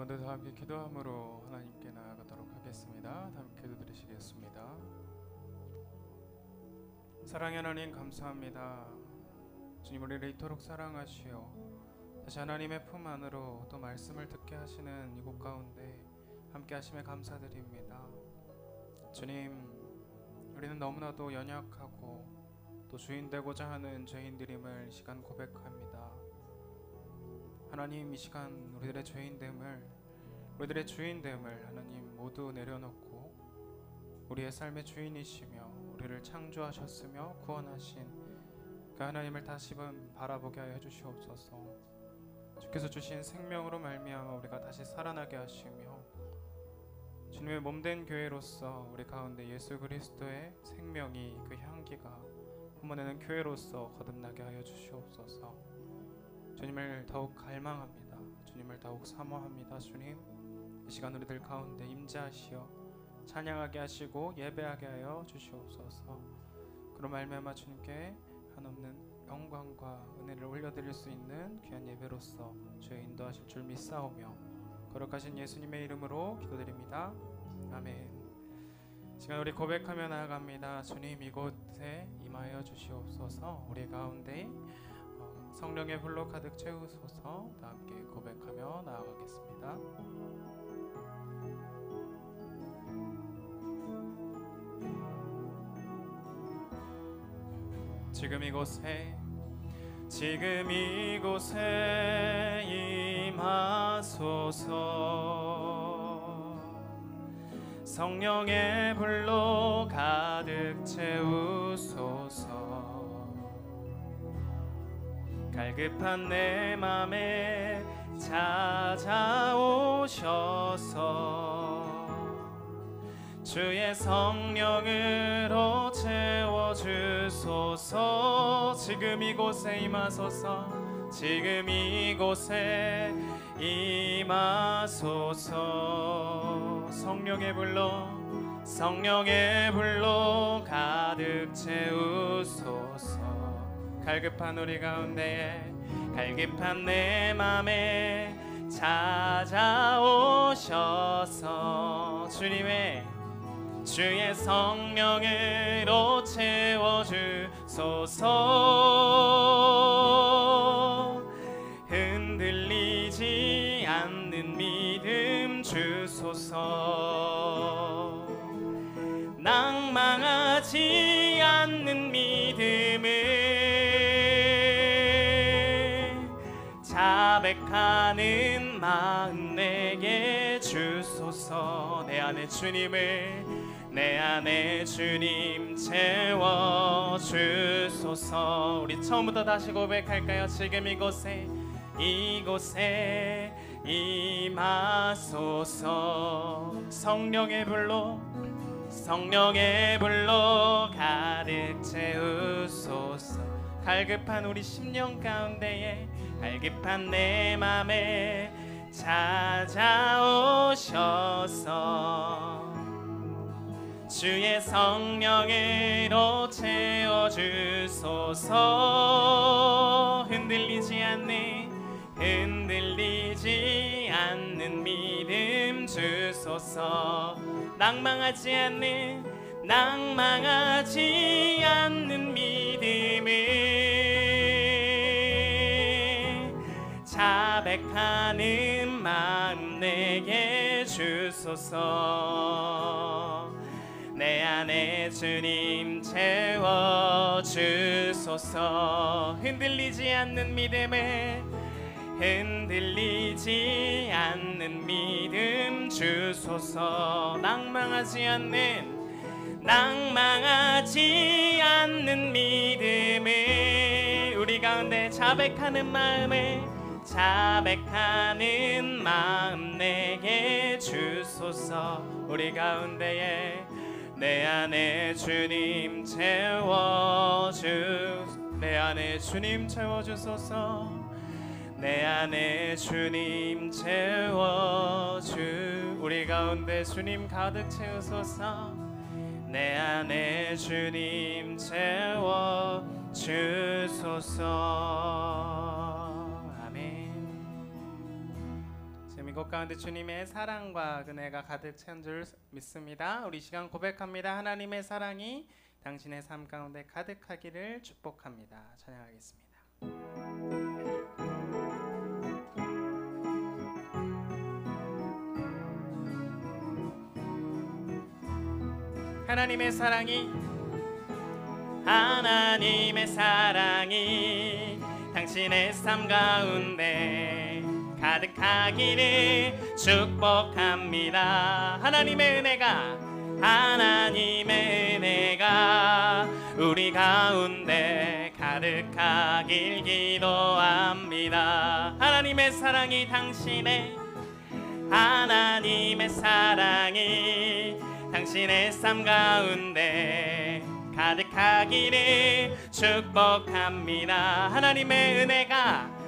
모두 다 함께 기도함으로 하나님께 나아가도록 하겠습니다. 다 함께 기도드리시겠습니다. 사랑의 하나님 감사합니다. 주님, 우리를 이토록 사랑하시어 다시 하나님의 품 안으로 또 말씀을 듣게 하시는 이곳 가운데 함께 하심에 감사드립니다. 주님, 우리는 너무나도 연약하고 또 주인 되고자 하는 죄인들임을 이 시간 고백합니다. 하나님, 이 시간 우리들의 죄인됨을, 우리들의 주인됨을 하나님 모두 내려놓고 우리의 삶의 주인이시며 우리를 창조하셨으며 구원하신 그 하나님을 다시금 바라보게 하여 주시옵소서. 주께서 주신 생명으로 말미암아 우리가 다시 살아나게 하시며 주님의 몸된 교회로서 우리 가운데 예수 그리스도의 생명이, 그 향기가 뿜어내는 교회로서 거듭나게 하여 주시옵소서. 주님을 더욱 갈망합니다. 주님을 더욱 사모합니다. 주님, 이 시간 우리들 가운데 임재하시어 찬양하게 하시고 예배하게 하여 주시옵소서. 그로 말미암아 주님께 한없는 영광과 은혜를 올려드릴 수 있는 귀한 예배로서 주의 인도하실 줄 믿사오며 거룩하신 예수님의 이름으로 기도드립니다. 아멘. 시간 우리 고백하며 나아갑니다. 주님, 이곳에 임하여 주시옵소서. 우리 가운데 성령의 불로 가득 채우소서. 다 함께 고백하며 나아가겠습니다. 지금 이곳에 임하소서. 성령의 불로 가득 채우소서. 갈급한 내 맘에 찾아오셔서 주의 성령으로 채워주소서. 지금 이곳에 임하소서. 지금 이곳에 임하소서. 성령의 불로 가득 채우소서. 갈급한 우리 가운데에, 갈급한 내 맘에 찾아오셔서 주의 성령으로 채워주소서. 흔들리지 않는 믿음 주소서. 낭망하지 않는 믿음을 자백하는 마음 내게 주소서. 내 안에 주님 채워주소서. 우리 처음부터 다시 고백할까요? 지금 이곳에 임하소서. 성령의 불로 가득 채우소서. 갈급한 우리 심령 가운데에, 갈급한 내 맘에 찾아오셔서 주의 성령으로 채워주소서. 흔들리지 않는 믿음 주소서. 낭망하지 않는 믿음을 자백하는 마음 내게 주소서. 내 안에 주님 채워주소서. 흔들리지 않는 믿음 주소서. 낭망하지 않는 믿음을 우리 가운데 자백하는 마음 내게 주소서. 우리 가운데에 내 안에 주님 채워주소서. 내 안에 주님 우리 가운데 주님 가득 채우소서. 내 안에 주님 채워주소서. 아멘. 이곳 가운데 주님의 사랑과 은혜가 가득 찬 줄 믿습니다. 우리 시간 고백합니다. 하나님의 사랑이 당신의 삶 가운데 가득하기를 축복합니다. 찬양하겠습니다. 하나님의 사랑이 당신의 삶 가운데 가득하기를 축복합니다. 하나님의 은혜가 우리 가운데 가득하길 기도합니다. 하나님의 사랑이 당신의 삶 가운데 가득하기를 축복합니다. 하나님의 은혜가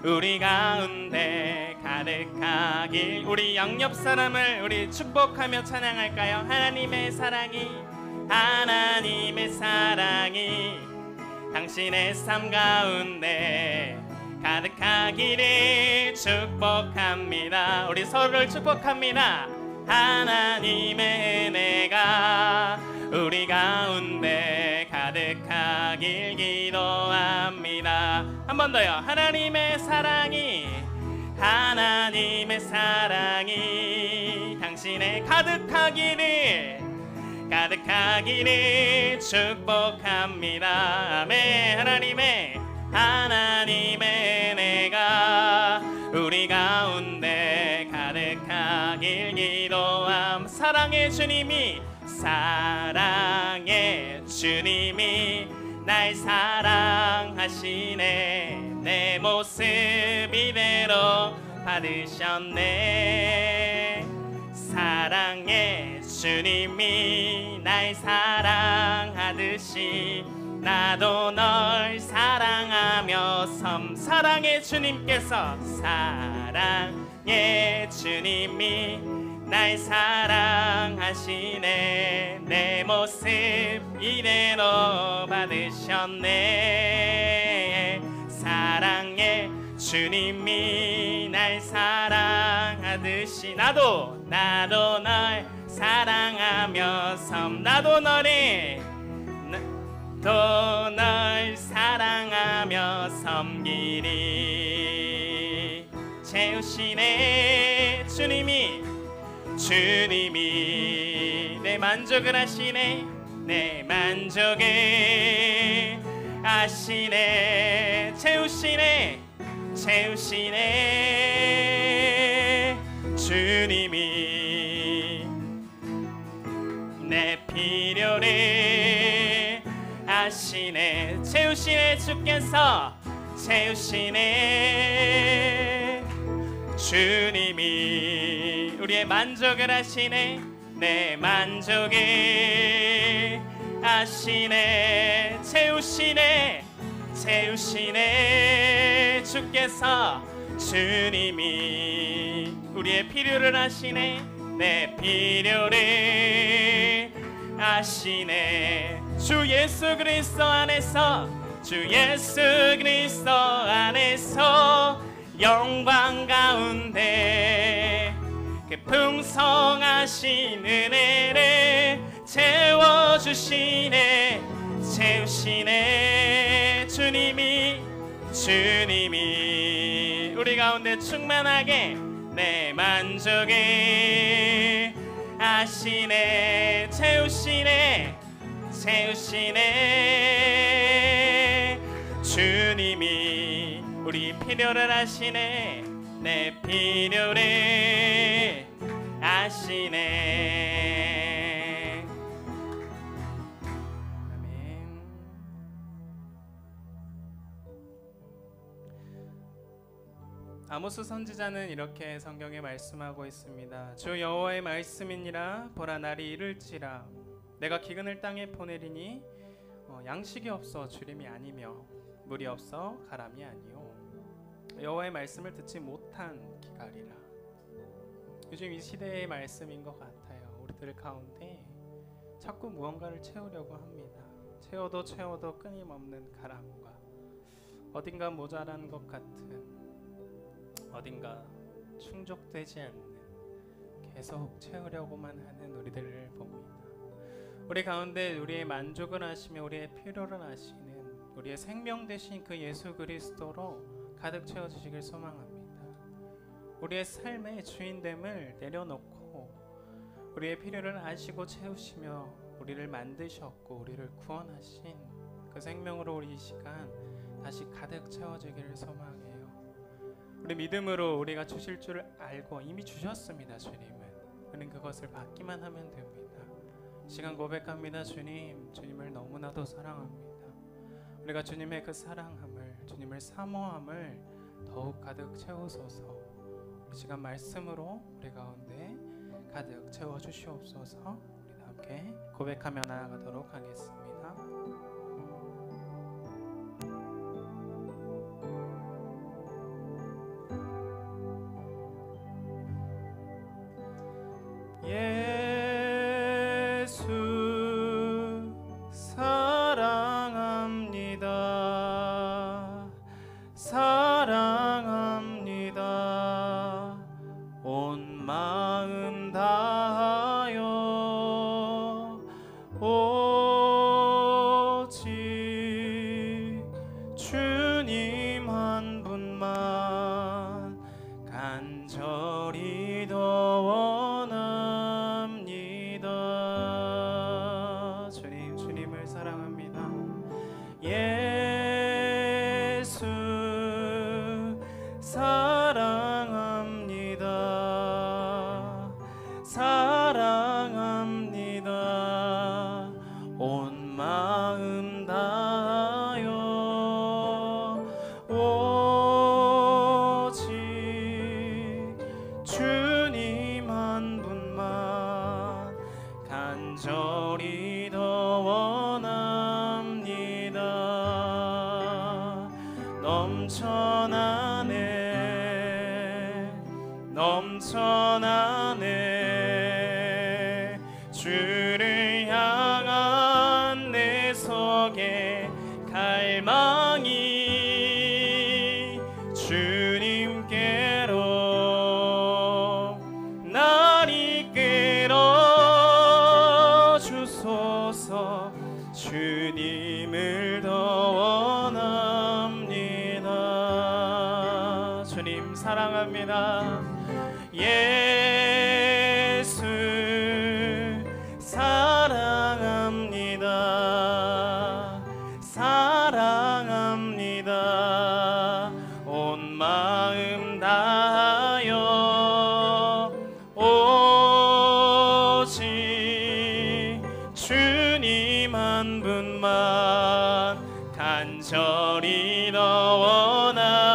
우리 가운데 가득하길. 우리 양옆 사람을 우리 축복하며 찬양할까요? 하나님의 사랑이 당신의 삶 가운데 가득하기를 축복합니다. 우리 서로를 축복합니다. 하나님의 은혜가 우리 가운데 가득하길 기도합니다. 한 번 더요. 하나님의 사랑이 당신의 가득하기를 축복합니다. 아멘. 하나님의 은혜가 우리 가운데 가득하길 기도함. 사랑의 주님이 날 사랑하시네. 내 모습 이대로 받으셨네. 사랑의 주님이 날 사랑하듯이 나도 널 사랑하며 사랑의 주님께서 사랑의 주님이 날 사랑하시네. 내 모습 이대로 받으셨네. 사랑의 주님이 날 사랑하듯이 나도 널 사랑하며 나도 널 사랑하며 섬기리. 채우시네. 주님이 내 만족을 하시네. 내 만족을 하시네. 채우시네. 주님이 내 필요를 아시네. 채우시네. 주께서 채우시네. 주님이 우리의 만족을 하시네. 내 만족을 아시네. 채우시네. 주께서 주님이 우리의 필요를 아시네. 내 필요를 아시네. 주 예수 그리스도 안에서 영광 가운데 그 풍성하신 은혜를 채우시네. 주님이 우리 가운데 충만하게 내 만족을 아시네. 채우시네. 주님이 우리 필요를 아시네. 내 필요를 아시네. 아멘. 아모스 선지자는 이렇게 성경에 말씀하고 있습니다. 주 여호와의 말씀이니라. 보라 날이 이를지라. 내가 기근을 땅에 보내리니 양식이 없어 주림이 아니며 물이 없어 가람이 아니요. 여호와의 말씀을 듣지 못한 기갈이라. 요즘 이 시대의 말씀인 것 같아요. 우리들 가운데 자꾸 무언가를 채우려고 합니다. 채워도 끊임없는 가람과 어딘가 모자란 것 같은 어딘가 충족되지 않는, 계속 채우려고만 하는 우리들을 봅니다. 우리 가운데 우리의 만족을 하시며 우리의 필요를 아시는 우리의 생명 되신 그 예수 그리스도로 가득 채워주시길 소망합니다. 우리의 삶의 주인됨을 내려놓고 우리의 필요를 아시고 채우시며 우리를 만드셨고 우리를 구원하신 그 생명으로 우리 이 시간 다시 가득 채워지기를 소망해요. 우리 믿음으로 우리가 주실 줄 알고 이미 주셨습니다. 주님은 우리는 그것을 받기만 하면 됩니다. 시간 고백합니다. 주님, 주님을 너무나도 사랑합니다. 우리가 주님의 그 사랑함을, 주님을 사모함을 더욱 가득 채우소서. 우리 시간 말씀으로 우리 가운데 가득 채워주시옵소서. 우리 함께 고백하며 나아가도록 하겠습니다. 예수 사랑합니다. 사랑합니다. 온 마음 다하여 오직 주님 한 분만 간절히 더 원합니다. 주님을 사랑합니다. 예수 사랑합니다. 사랑합니다. 온 마음 다하여 오직 주님 한 분만 간절히 더 원합니다. 넘쳐나네 주를 향한 내 속에 갈망이 주님께로 날 이끌어 주소서. 주님을 더 원합니다. 주님 사랑합니다. 예수 사랑합니다. 사랑합니다. 온 마음 다하여 오직 주님 한 분만 간절히 더 원합니다.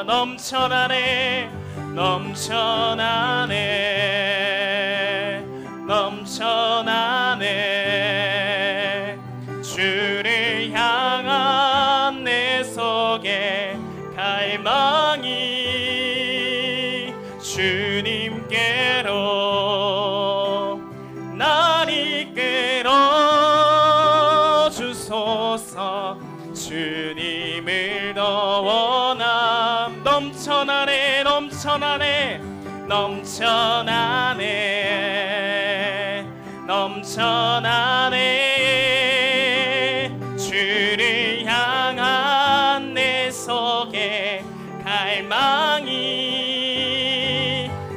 넘쳐나네 주를 향한 내 속에 갈망이 주님께로 날 이끌어 주소서. 주님을 더 원함. 넘쳐나네 주를 향한 내 속에 갈망이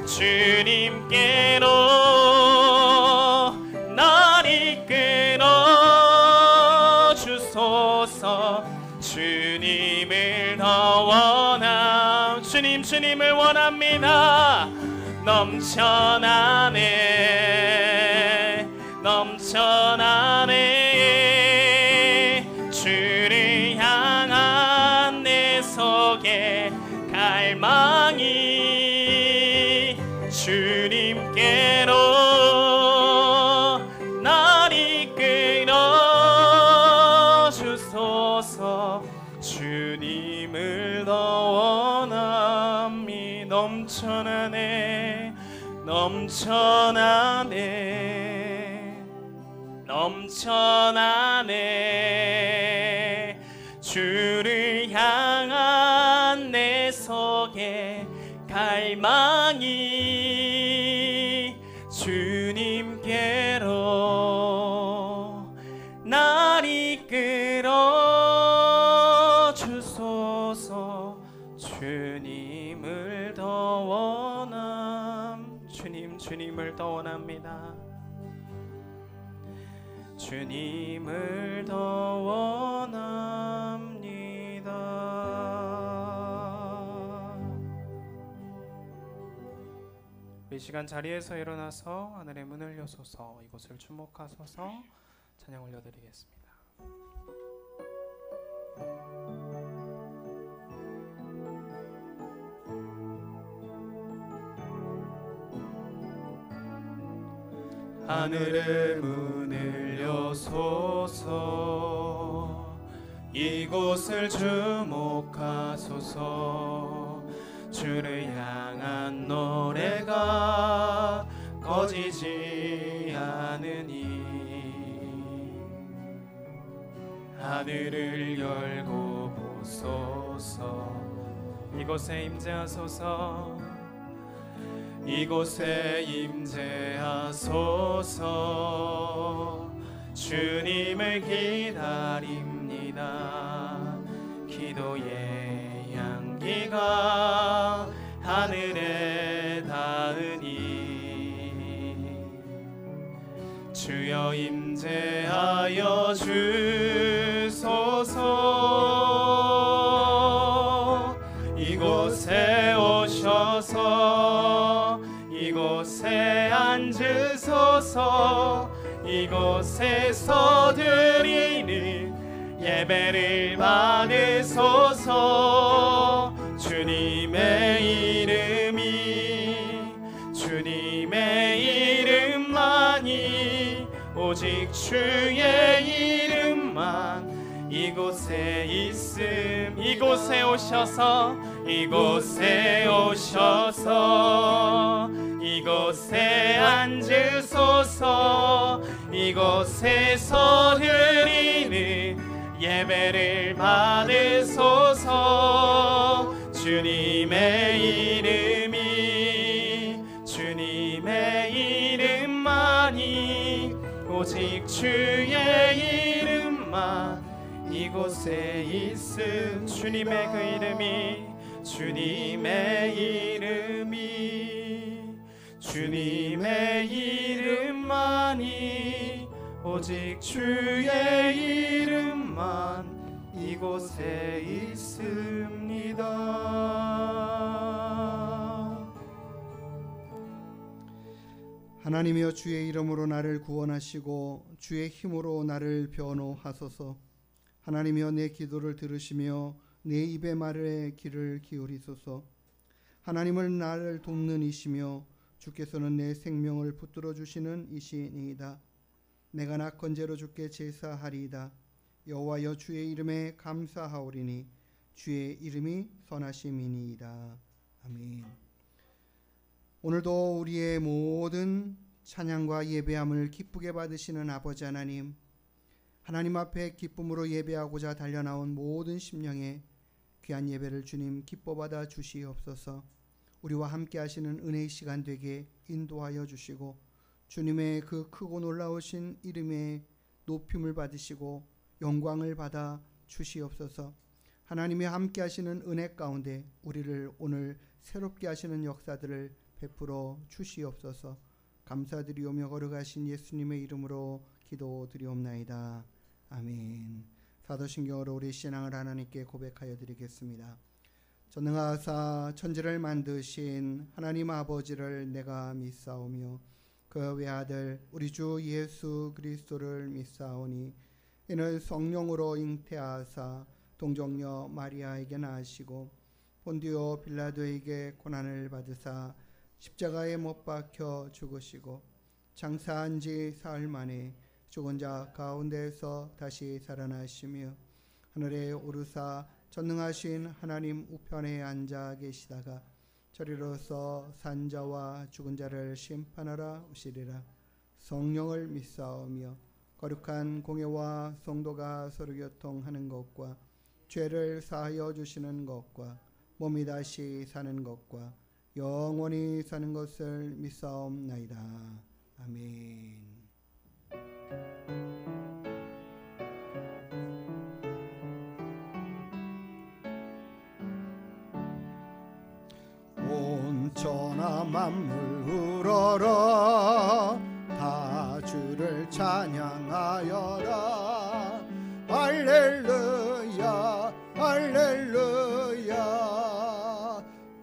주님께로 날 이끌어 주소서. 주님을 더 원함. 주님을 원합니다. 넘쳐나네 주를 향한 내 속에 갈망이 주님께로 날 이끌어 주소서. 주님을 더 원함이 넘쳐나네 주를 향한 내 속에 갈망이 주님께로 날 이끌어 주소서. 주님을 더 원함. 주님을 더 원합니다. 주님을 더 원합니다. 이 시간 자리에서 일어나서 하늘의 문을 여소서 이곳을 주목하소서 찬양 올려드리겠습니다. 하늘의 문을 여소서 이곳을 주목하소서. 주를 향한 노래가 꺼지지 않으니 하늘을 열고 보소서. 이곳에 임재하소서. 이곳에 임재하소서. 주님을 기다립니다. 기도의 향기가 하늘에 닿으니 주여 임재하여 주소서. 이곳에 오셔서 이곳에 앉으소서. 이곳에서 드리는 예배를 받으소서. 주님의 이름만이 오직 주의 이름만 이곳에 있음. 이곳에 오셔서 이곳에 앉으소서. 이곳에서 드리는 예배를 받으소서. 주님의 이름만이 오직 주의 이름만 이곳에 있음. 주님의 그 이름이 주님의 이름만이 오직 주의 이름만 이곳에 있습니다. 하나님이여 주의 이름으로 나를 구원하시고 주의 힘으로 나를 변호하소서. 하나님이여 내 기도를 들으시며 내 입의 말에 귀를 기울이소서. 하나님을 나를 돕는 이시며 주께서는 내 생명을 붙들어 주시는 이시니이다. 내가 낙헌제로 주께 제사하리이다. 여호와여 주의 이름에 감사하오리니 주의 이름이 선하심이니이다. 아멘. 오늘도 우리의 모든 찬양과 예배함을 기쁘게 받으시는 아버지 하나님, 하나님 앞에 기쁨으로 예배하고자 달려나온 모든 심령에 귀한 예배를 주님 기뻐 받아 주시옵소서. 우리와 함께 하시는 은혜의 시간 되게 인도하여 주시고 주님의 그 크고 놀라우신 이름에 높임을 받으시고 영광을 받아 주시옵소서. 하나님이 함께 하시는 은혜 가운데 우리를 오늘 새롭게 하시는 역사들을 베풀어 주시옵소서. 감사드리오며 걸어가신 예수님의 이름으로 기도드리옵나이다. 아멘. 사도신경으로 우리 신앙을 하나님께 고백하여 드리겠습니다. 전능하사 천지를 만드신 하나님 아버지를 내가 믿사오며 그 외아들 우리 주 예수 그리스도를 믿사오니 이는 성령으로 잉태하사 동정녀 마리아에게 나시고 본디오 빌라도에게 고난을 받으사 십자가에 못 박혀 죽으시고 장사한 지 사흘 만에 죽은 자 가운데에서 다시 살아나시며 하늘에 오르사 전능하신 하나님 우편에 앉아 계시다가 저리로서 산자와 죽은 자를 심판하러 오시리라. 성령을 믿사오며 거룩한 공예와 성도가 서로 교통하는 것과 죄를 사하여 주시는 것과 몸이 다시 사는 것과 영원히 사는 것을 믿사옵나이다. 아멘. 온 천하 만물 울어라 다 주를 찬양하여라 할렐루야 할렐루야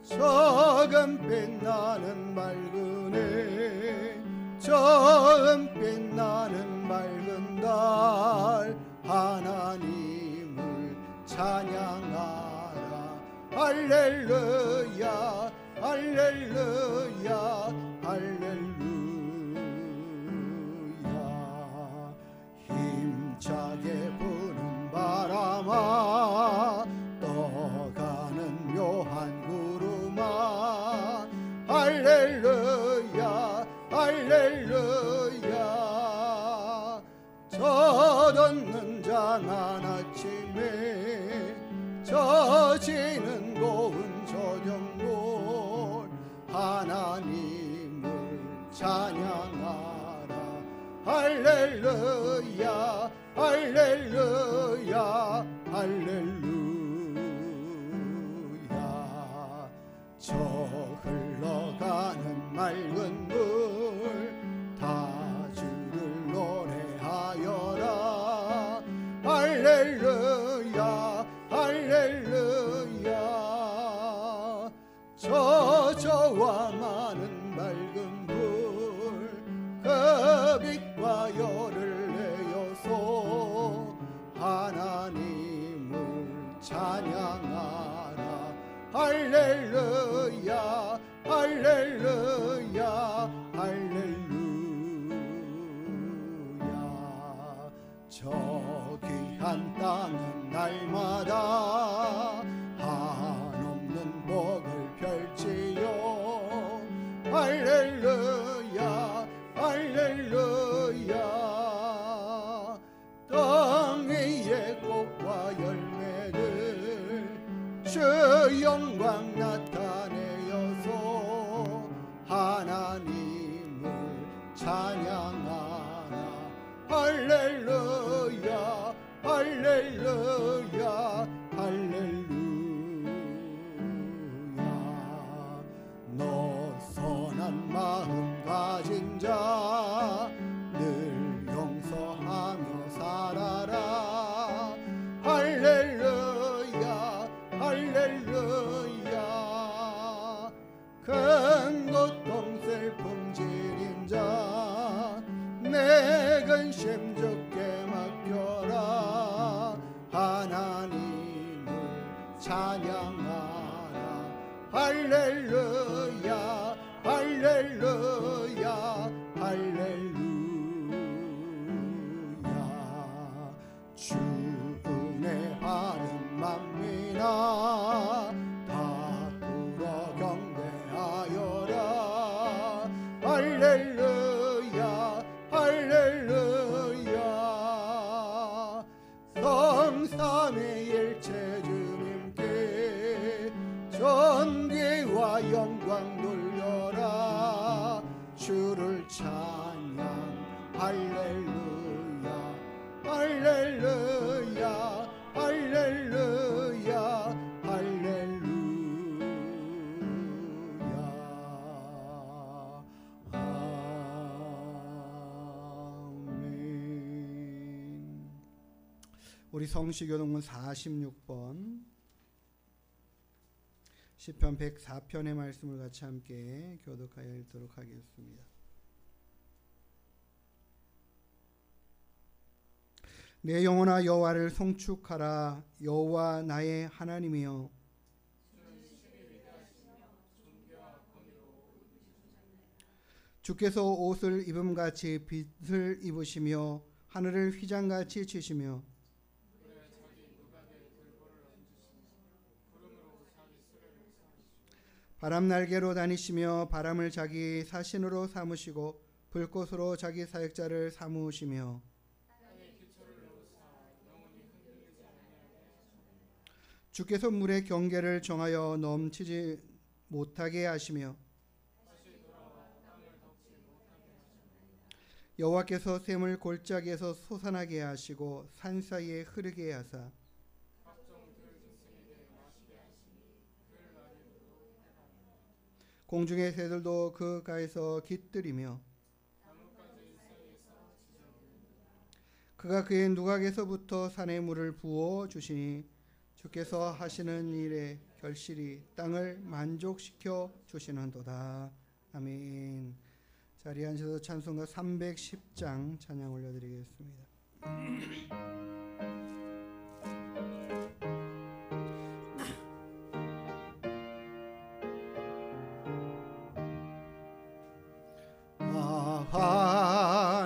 저금빛 나는 맑은 해 저금빛 나는 맑은 달 하나님을 찬양하라 할렐루야 할렐루야 할렐루야 힘차게 부는 바람아 떠가는 묘한 구름아 할렐루야 할렐루야 젖었는 장한 아침에 젖지는 고운 저녁물 하나님을 찬양하라 할렐루야 할렐루야 할렐루야 저 흘러가는 맑은 물 다 주를 노래하여라 할렐루야 할렐루야 저와 많은 맑은 불 그 빛과 열을 내어서 하나님을 찬양하라 할렐루야 할렐루야 할렐루야 저 귀한 땅은 날마다 한없는 복을 펼치요 할렐루야 할렐루야 땅 위에 꽃과 열매들 주 영광 나타내어서 하나님을 찬양하라 할렐루야 할렐루야 할렐루야 너 선한 마음 가진 자 늘 용서하며 살아라 할렐루야 할렐루야 큰 고통 슬픔 지닌 자 내 근심 주께 맡겨라 하나님을 찬양하라 할렐루야 할렐루야 할렐루야 주 은혜 받은 만민아 다 불어 경배하여라 할렐루야 할렐루야 성삼위일체 주님께 전기와 영광 돌려라 주를 찬양 할렐루야 할렐루야 할렐루야 할렐루야 아멘. 우리 성시교동문 46번 시편 104편의 말씀을 같이 함께 교독하여 읽도록 하겠습니다. 내 영혼아 여호와를 송축하라. 여호와 나의 하나님이여 주께서 옷을 입음같이 빛을 입으시며 하늘을 휘장같이 치시며 바람 날개로 다니시며 바람을 자기 사신으로 삼으시고 불꽃으로 자기 사역자를 삼으시며 주께서 물의 경계를 정하여 넘치지 못하게 하시며 여호와께서 샘을 골짜기에서 솟아나게 하시고 산 사이에 흐르게 하사 공중의 새들도 그 가에서 깃들이며 그가 그의 누각에서부터 산에 물을 부어 주시니 주께서 하시는 일에 결실이 땅을 만족시켜 주시는도다. 아멘. 자리에 앉아서 찬송가 310장 찬양 올려드리겠습니다.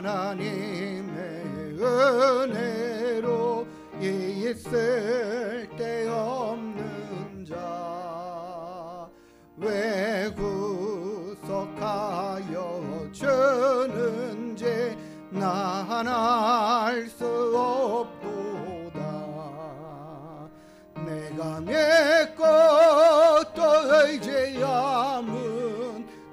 하나님의 은혜로 있을 데 없는 자 왜 구속하여 주는지 난 알 수 없도다. 내가 믿고 또 의지함은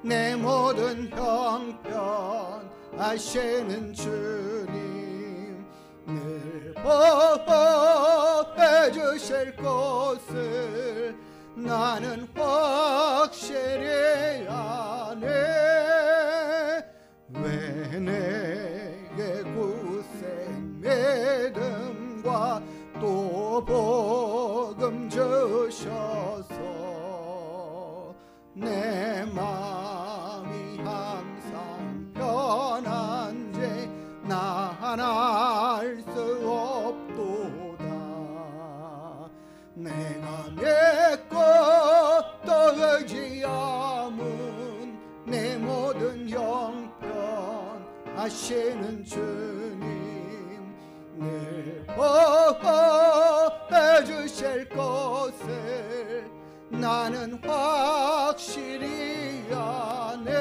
내 모든 형편 아시는 주님 늘 보호해 주실 것을 나는 확실히 아네. 왜 내게 구생 믿음과 또 복음 주셔서 내 마음이 항상 편한지 난 알 수 없도다. 내가 믿고 또 의지함은 내 모든 형편 아시는 주님 늘 보호해 주실 것을 나는 확실히 아네.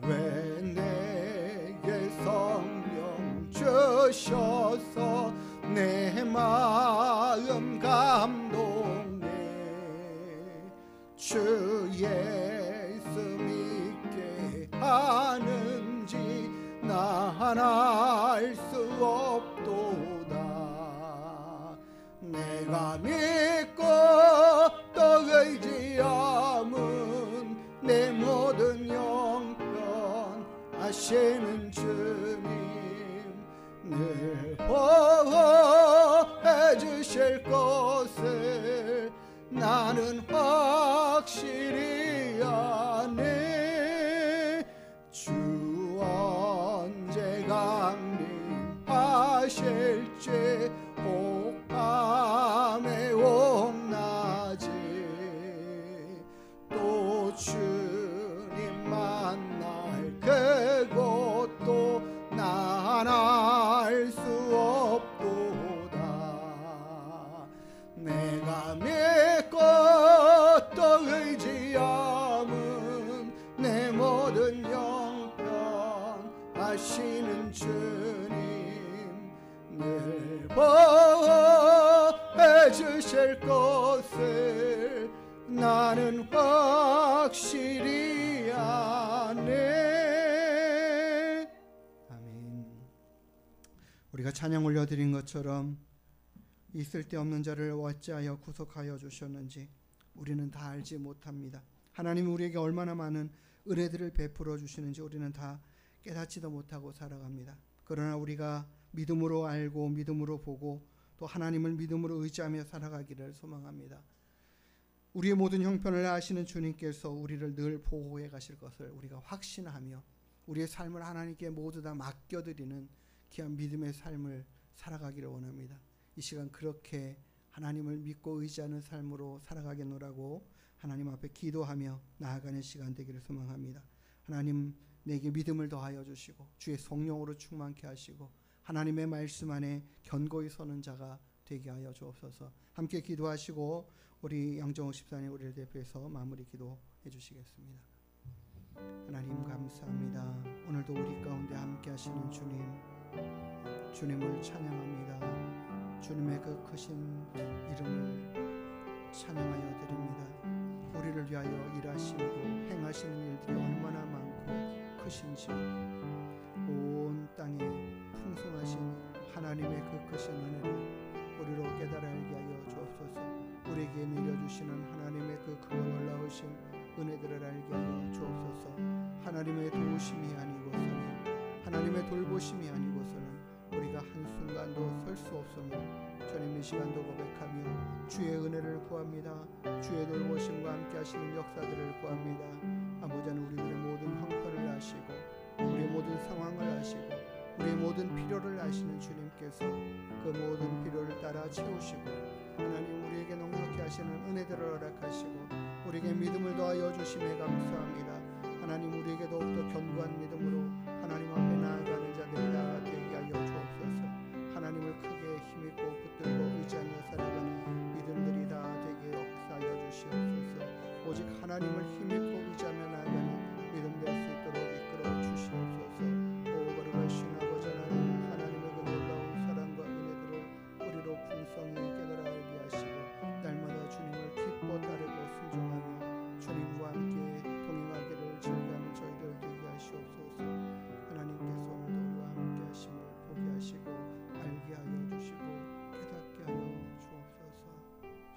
왜 내게 성령 주셔서 내 마음 감동해 주 예수 믿게 하는지 난 알 수 없도다. 내가 믿고 또 의지함은 내 모든 형편 아시는 주님 늘 보호해 주실 것을 나는 확실히 아네. 주 언제 강림하실지 혹밤에 옥낮에 또 주님 만날 그곳도 난 알 수 없도다. 내가 믿고 또 의지함은 내 모든 형편 아시는 주님 늘 보호해 주실 것을 나는 확실히 아네. 아멘. 우리가 찬양 올려드린 것처럼 있을 데 없는 자를 어찌하여 구속하여 주셨는지 우리는 다 알지 못합니다. 하나님이 우리에게 얼마나 많은 은혜들을 베풀어 주시는지 우리는 다 깨닫지도 못하고 살아갑니다. 그러나 우리가 믿음으로 알고 믿음으로 보고 또 하나님을 믿음으로 의지하며 살아가기를 소망합니다. 우리의 모든 형편을 아시는 주님께서 우리를 늘 보호해 가실 것을 우리가 확신하며 우리의 삶을 하나님께 모두 다 맡겨드리는 귀한 믿음의 삶을 살아가기를 원합니다. 이 시간 그렇게 하나님을 믿고 의지하는 삶으로 살아가겠노라고 하나님 앞에 기도하며 나아가는 시간 되기를 소망합니다. 하나님 내게 믿음을 더하여 주시고 주의 성령으로 충만케 하시고 하나님의 말씀 안에 견고히 서는 자가 되게 하여 주옵소서. 함께 기도하시고 우리 양정호 집사님 우리를 대표해서 마무리 기도해 주시겠습니다. 하나님 감사합니다. 오늘도 우리 가운데 함께 하시는 주님을 찬양합니다. 주님의 그 크신 이름을 찬양하여 드립니다. 우리를 위하여 일하시고 행하시는 일들이 얼마나 많고 크신지 온 땅에 풍성하신 하나님의 그 크신 은혜를 우리로 깨달아 알게 하여 주옵소서. 우리에게 내려주시는 하나님의 그 크고 놀라우신 은혜들을 알게 하여 주옵소서. 하나님의 도우심이 아니고서는 하나님의 돌보심이 아니고서는 우리가 한순간도 설 수 없음을 주님 이 시간도 고백하며 주의 은혜를 구합니다. 주의 돌보심과 함께 하시는 역사들을 구합니다. 아버지 하나님, 우리들의 모든 형편을 아시고 우리의 모든 상황을 아시고 우리의 모든 필요를 아시는 주님께서 그 모든 필요를 따라 채우시고 하나님 우리에게 넉넉히 하시는 은혜들을 허락하시고 우리에게 믿음을 더하여 주심에 감사합니다. 하나님 우리에게 더욱더 견고한 믿음으로 하나님 앞에 나아가는 자들이 다 되게 하여 주옵소서. 하나님을 크게 힘있고 붙들고 의지하며 살아가는 믿음들이 다 되게 역사하여 주시옵소서. 오직 하나님을 힘있고 의지하며 나아가는 믿음 될 수 있도록 이끌어 주시옵소서. 오 거룩하신 아버지 하나님, 하나님의 그 놀라운 사랑과 은혜들을 우리로 풍성히 깨달아 알게 하시고 날마다 주님을 기뻐 따르고 순종하며 주님과 함께 동행하기를 즐겨하는 저희들 되게 하시옵소서. 하나님께서 오늘도 우리와 함께 하심을 보게 하시고 알게 하여 주시고 깨닫게 하여 주옵소서.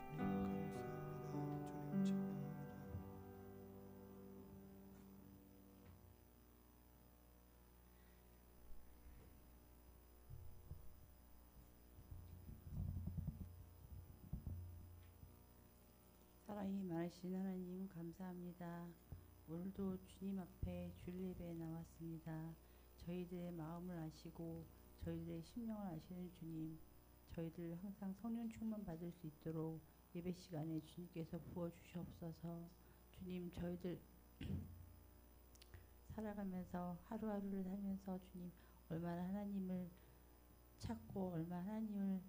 주님 감사합니다. 주님 찬양합니다. 사랑이 많으신 하나님 감사합니다. 오늘도 주님 앞에 주일 예배에 나왔습니다. 저희들의 마음을 아시고 저희들의 심령을 아시는 주님, 저희들 항상 성령 충만 받을 수 있도록 예배 시간에 주님께서 부어주시옵소서. 주님, 저희들 살아가면서 하루하루를 살면서 주님 얼마나 하나님을 찾고 얼마나 하나님을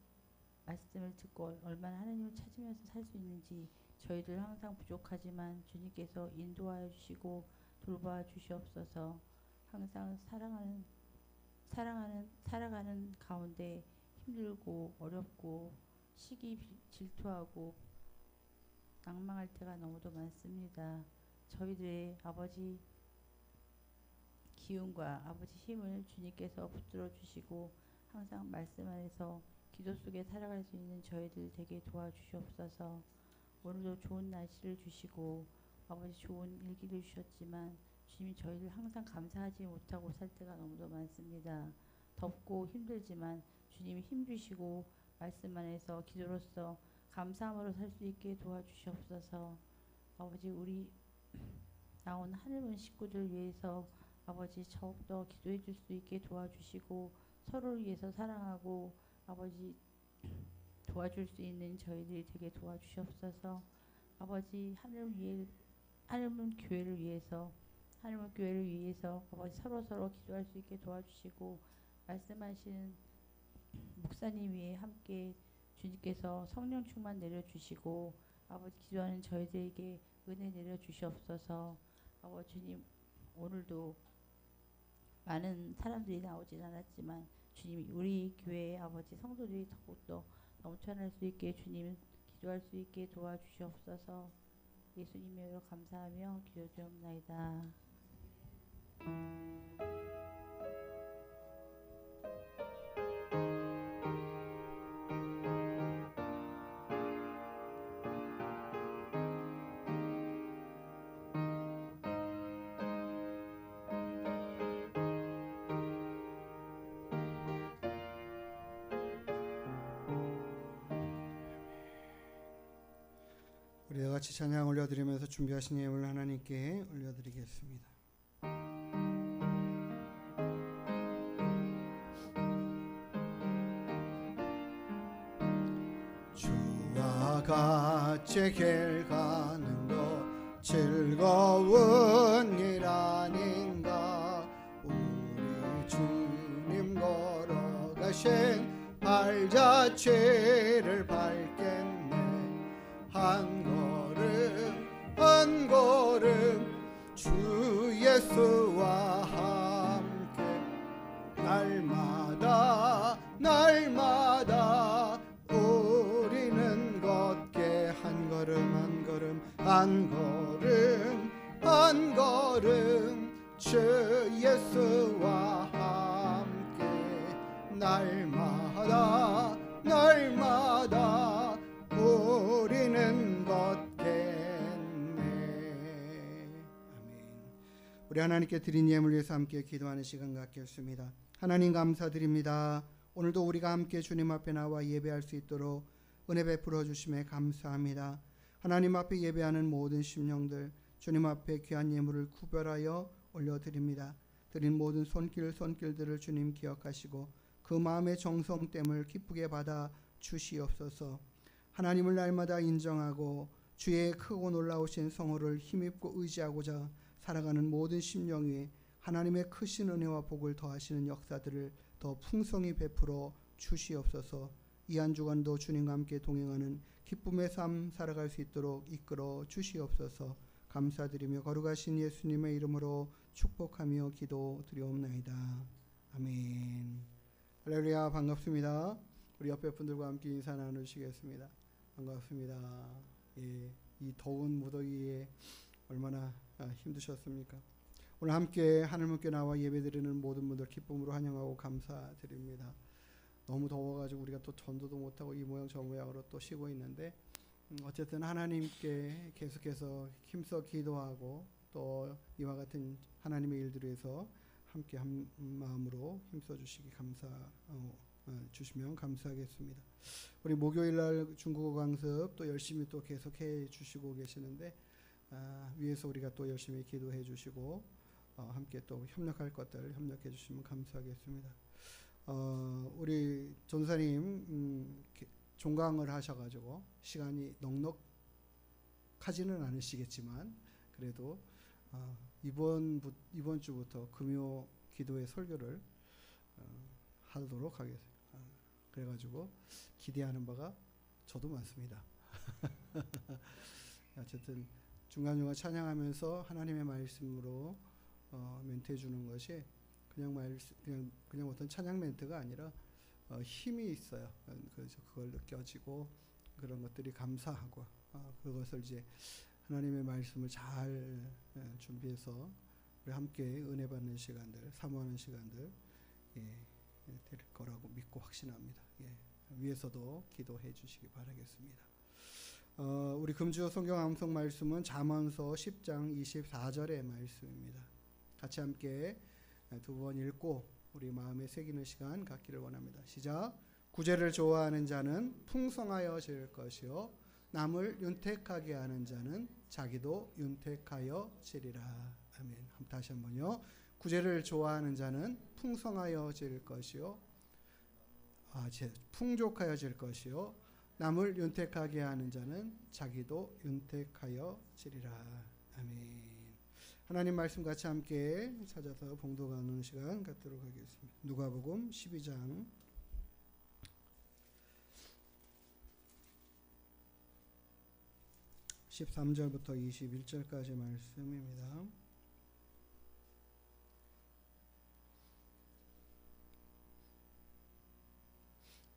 말씀을 듣고 얼마나 하나님을 찾으면서 살 수 있는지 저희들 항상 부족하지만 주님께서 인도하여 주시고 돌봐 주시옵소서. 항상 살아가는 가운데 힘들고 어렵고 시기 질투하고 낭망할 때가 너무도 많습니다. 저희들의 아버지 기운과 아버지 힘을 주님께서 붙들어 주시고 항상 말씀 안에서 기도 속에 살아갈 수 있는 저희들 되게 도와주시옵소서. 오늘도 좋은 날씨를 주시고 아버지 좋은 일기를 주셨지만 주님이 저희를 항상 감사하지 못하고 살 때가 너무도 많습니다. 덥고 힘들지만 주님이 힘 주시고 말씀 안에서 기도로서 감사함으로 살 수 있게 도와주시옵소서. 아버지 우리 나온 하늘문 식구들 위해서 아버지 더욱더 기도해 줄 수 있게 도와주시고 서로를 위해서 사랑하고 아버지 도와줄 수 있는 저희들이 되게 도와주시옵소서. 아버지 하늘문 교회를 위해서 아버지 서로 기도할 수 있게 도와주시고 말씀하신 목사님 위에 함께 주님께서 성령 충만 내려주시고 아버지 기도하는 저희들에게 은혜 내려주시옵소서. 아버지 주님, 오늘도 많은 사람들이 나오진 않았지만 주님 우리 교회의 아버지 성도들이 더욱더 넘쳐날 수 있게 주님 기도할 수 있게 도와주시옵소서. 예수님의 이름으로 감사하며 기도드리옵나이다. 우리 다 같이 찬양 올려드리면서 준비하신 예물 하나님께 올려드리겠습니다. 주와 같이 길 가는 것 즐거운 일 아닌가. 우리 주님 걸어가신 발자취를 밟겠네. 한 걸음 주 예수와 함께 날마다 우리는 걷게 한 걸음 주 예수와 함께 날마다 우리는 걷겠네. 아멘. 우리 하나님께 드린 예물 위해서 함께 기도하는 시간 갖겠습니다. 하나님 감사드립니다. 오늘도 우리가 함께 주님 앞에 나와 예배할 수 있도록 은혜 베풀어 주심에 감사합니다. 하나님 앞에 예배하는 모든 심령들 주님 앞에 귀한 예물을 구별하여 올려드립니다. 드린 모든 손길들을 주님 기억하시고 그 마음의 정성됨을 기쁘게 받아 주시옵소서. 하나님을 날마다 인정하고 주의 크고 놀라우신 성호를 힘입고 의지하고자 살아가는 모든 심령 위에 하나님의 크신 은혜와 복을 더하시는 역사들을 더 풍성히 베풀어 주시옵소서. 이 한 주간도 주님과 함께 동행하는 기쁨의 삶 살아갈 수 있도록 이끌어 주시옵소서. 감사드리며 거룩하신 예수님의 이름으로 축복하며 기도드리옵나이다. 아멘. 할렐루야. 반갑습니다. 우리 옆에 분들과 함께 인사 나누시겠습니다. 반갑습니다. 예, 이 더운 무더위에 얼마나 힘드셨습니까? 오늘 함께 하늘문께 나와 예배드리는 모든 분들 기쁨으로 환영하고 감사드립니다. 너무 더워가지고 우리가 또 전도도 못하고 이 모양 저 모양으로 또 쉬고 있는데 어쨌든 하나님께 계속해서 힘써 기도하고 또 이와 같은 하나님의 일들을 위해서 함께 한 마음으로 힘써 주시기 주시면 감사하겠습니다. 우리 목요일날 중국어 강습 또 열심히 또 계속해 주시고 계시는데 위에서 우리가 또 열심히 기도해 주시고 함께 또 협력할 것들 협력해 주시면 감사하겠습니다. 우리 전사님 종강을 하셔가지고 시간이 넉넉하지는 않으시겠지만 그래도 이번 주부터 금요 기도의 설교를 하도록 하겠습니다. 그래가지고 기대하는 바가 저도 많습니다. 어쨌든 중간중간 찬양하면서 하나님의 말씀으로 멘트해 주는 것이 그냥 어떤 찬양 멘트가 아니라 힘이 있어요. 그래서 그걸 느껴지고 그런 것들이 감사하고 그것을 이제 하나님의 말씀을 잘 준비해서 우리 함께 은혜 받는 시간들, 사모하는 시간들 될 거라고 믿고 확신합니다. 위에서도 기도해 주시기 바라겠습니다. 우리 금주 성경 암송 말씀은 잠언서 10장 24절의 말씀입니다. 같이 함께 두 번 읽고 우리 마음에 새기는 시간 갖기를 원합니다. 시작. 구제를 좋아하는 자는 풍성하여질 것이요 남을 윤택하게 하는 자는 자기도 윤택하여지리라. 아멘. 다시 한번요. 구제를 좋아하는 자는 풍성하여질 것이요 풍족하여질 것이요 남을 윤택하게 하는 자는 자기도 윤택하여지리라. 아멘. 하나님 말씀 같이 함께 찾아서 봉독하는 시간 갖도록 하겠습니다. 누가복음 12장 13절부터 21절까지 말씀입니다.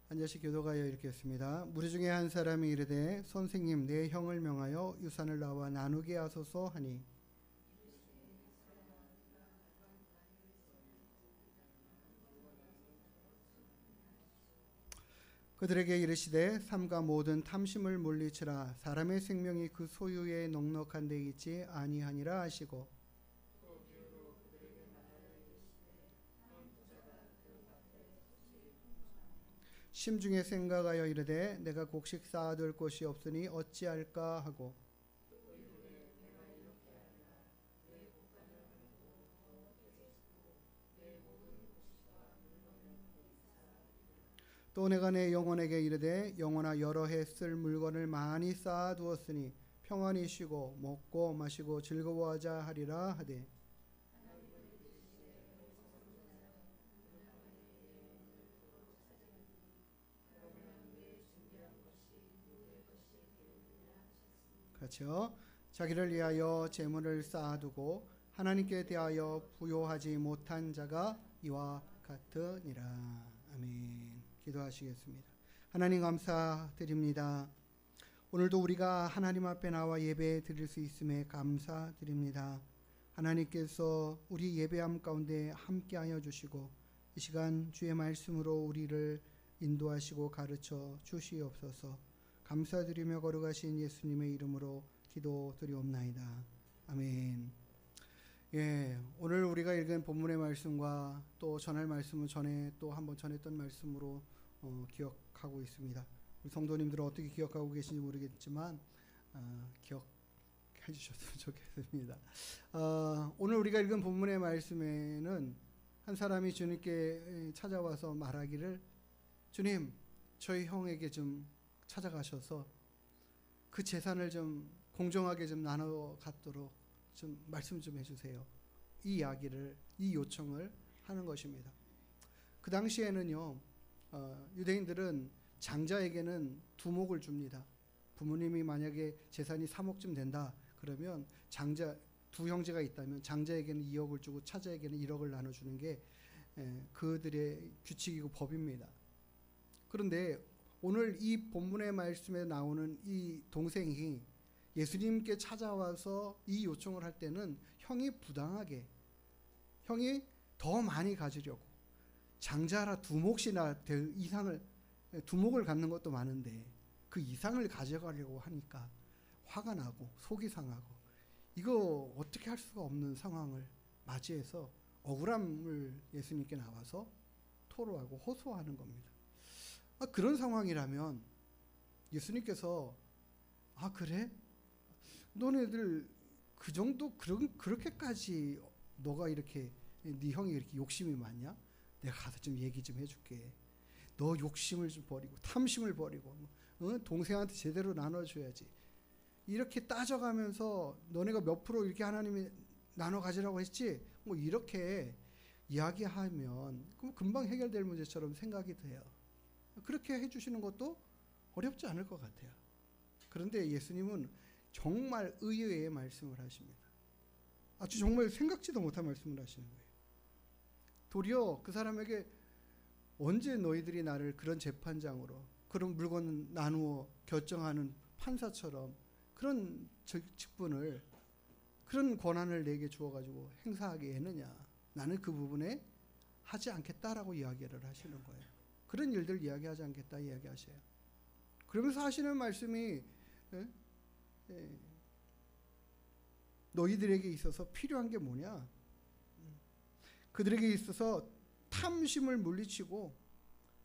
앉아서 교도하여 읽겠습니다. 무리 중에 한 사람이 이르되 선생님 내 형을 명하여 유산을 나와 나누게 하소서 하니 그들에게 이르시되 삼가 모든 탐심을 물리치라. 사람의 생명이 그 소유에 넉넉한 데 있지 아니하니라 하시고 심중에 생각하여 이르되 내가 곡식 쌓아둘 곳이 없으니 어찌할까 하고 또 내가 내 영혼에게 이르되 영혼아 여러 해 쓸 물건을 많이 쌓아두었으니 평안히 쉬고 먹고 마시고 즐거워하자 하리라 하되 같이요. 자기를 위하여 재물을 쌓아두고 하나님께 대하여 부요하지 못한 자가 이와 같으니라. 아멘. 기도하시겠습니다. 하나님 감사드립니다. 오늘도 우리가 하나님 앞에 나와 예배 드릴 수 있음에 감사드립니다. 하나님께서 우리 예배함 가운데 함께하여 주시고 이 시간 주의 말씀으로 우리를 인도하시고 가르쳐 주시옵소서. 감사드리며 거룩하신 예수님의 이름으로 기도드리옵나이다. 아멘. 예, 오늘 우리가 읽은 본문의 말씀과 또 전할 말씀은 전에 또 한번 전했던 말씀으로 기억하고 있습니다. 우리 성도님들은 어떻게 기억하고 계신지 모르겠지만 기억해 주셨으면 좋겠습니다. 오늘 우리가 읽은 본문의 말씀에는 한 사람이 주님께 찾아와서 말하기를, 주님, 저희 형에게 좀 찾아가셔서 그 재산을 좀 공정하게 좀 나눠 갖도록 좀 말씀 좀 해주세요. 이 이야기를, 이 요청을 하는 것입니다. 그 당시에는요, 유대인들은 장자에게는 두목을 줍니다. 부모님이 만약에 재산이 3억쯤 된다 그러면 장자, 두 형제가 있다면 장자에게는 2억을 주고 차자에게는 1억을 나눠주는 게 그들의 규칙이고 법입니다. 그런데 오늘 이 본문의 말씀에 나오는 이 동생이 예수님께 찾아와서 이 요청을 할 때는 형이 부당하게, 형이 더 많이 가지려고, 장자라 두 몫이나 될 이상을, 두목을 갖는 것도 많은데 그 이상을 가져가려고 하니까 화가 나고 속이 상하고, 이거 어떻게 할 수가 없는 상황을 맞이해서 억울함을 예수님께 나와서 토로하고 호소하는 겁니다. 그런 상황이라면 예수님께서 그래? 너네들 그 정도 그렇게까지 너가 이렇게 네 형이 이렇게 욕심이 많냐? 내가 가서 좀 얘기 좀 해줄게. 너 욕심을 좀 버리고 탐심을 버리고 동생한테 제대로 나눠줘야지. 이렇게 따져가면서 너네가 몇 프로 이렇게 하나님이 나눠 가지라고 했지? 뭐 이렇게 이야기하면 그럼 금방 해결될 문제처럼 생각이 돼요. 그렇게 해주시는 것도 어렵지 않을 것 같아요. 그런데 예수님은 정말 의외의 말씀을 하십니다. 아주 정말 생각지도 못한 말씀을 하시는 거예요. 도리어 그 사람에게 언제 너희들이 나를 그런 재판장으로, 그런 물건 나누어 결정하는 판사처럼 그런 직분을, 그런 권한을 내게 주어가지고 행사하게 했느냐. 나는 그 부분에 하지 않겠다라고 이야기를 하시는 거예요. 그런 일들 이야기하지 않겠다 이야기하셔요. 그러면서 하시는 말씀이 너희들에게 있어서 필요한 게 뭐냐? 그들에게 있어서 탐심을 물리치고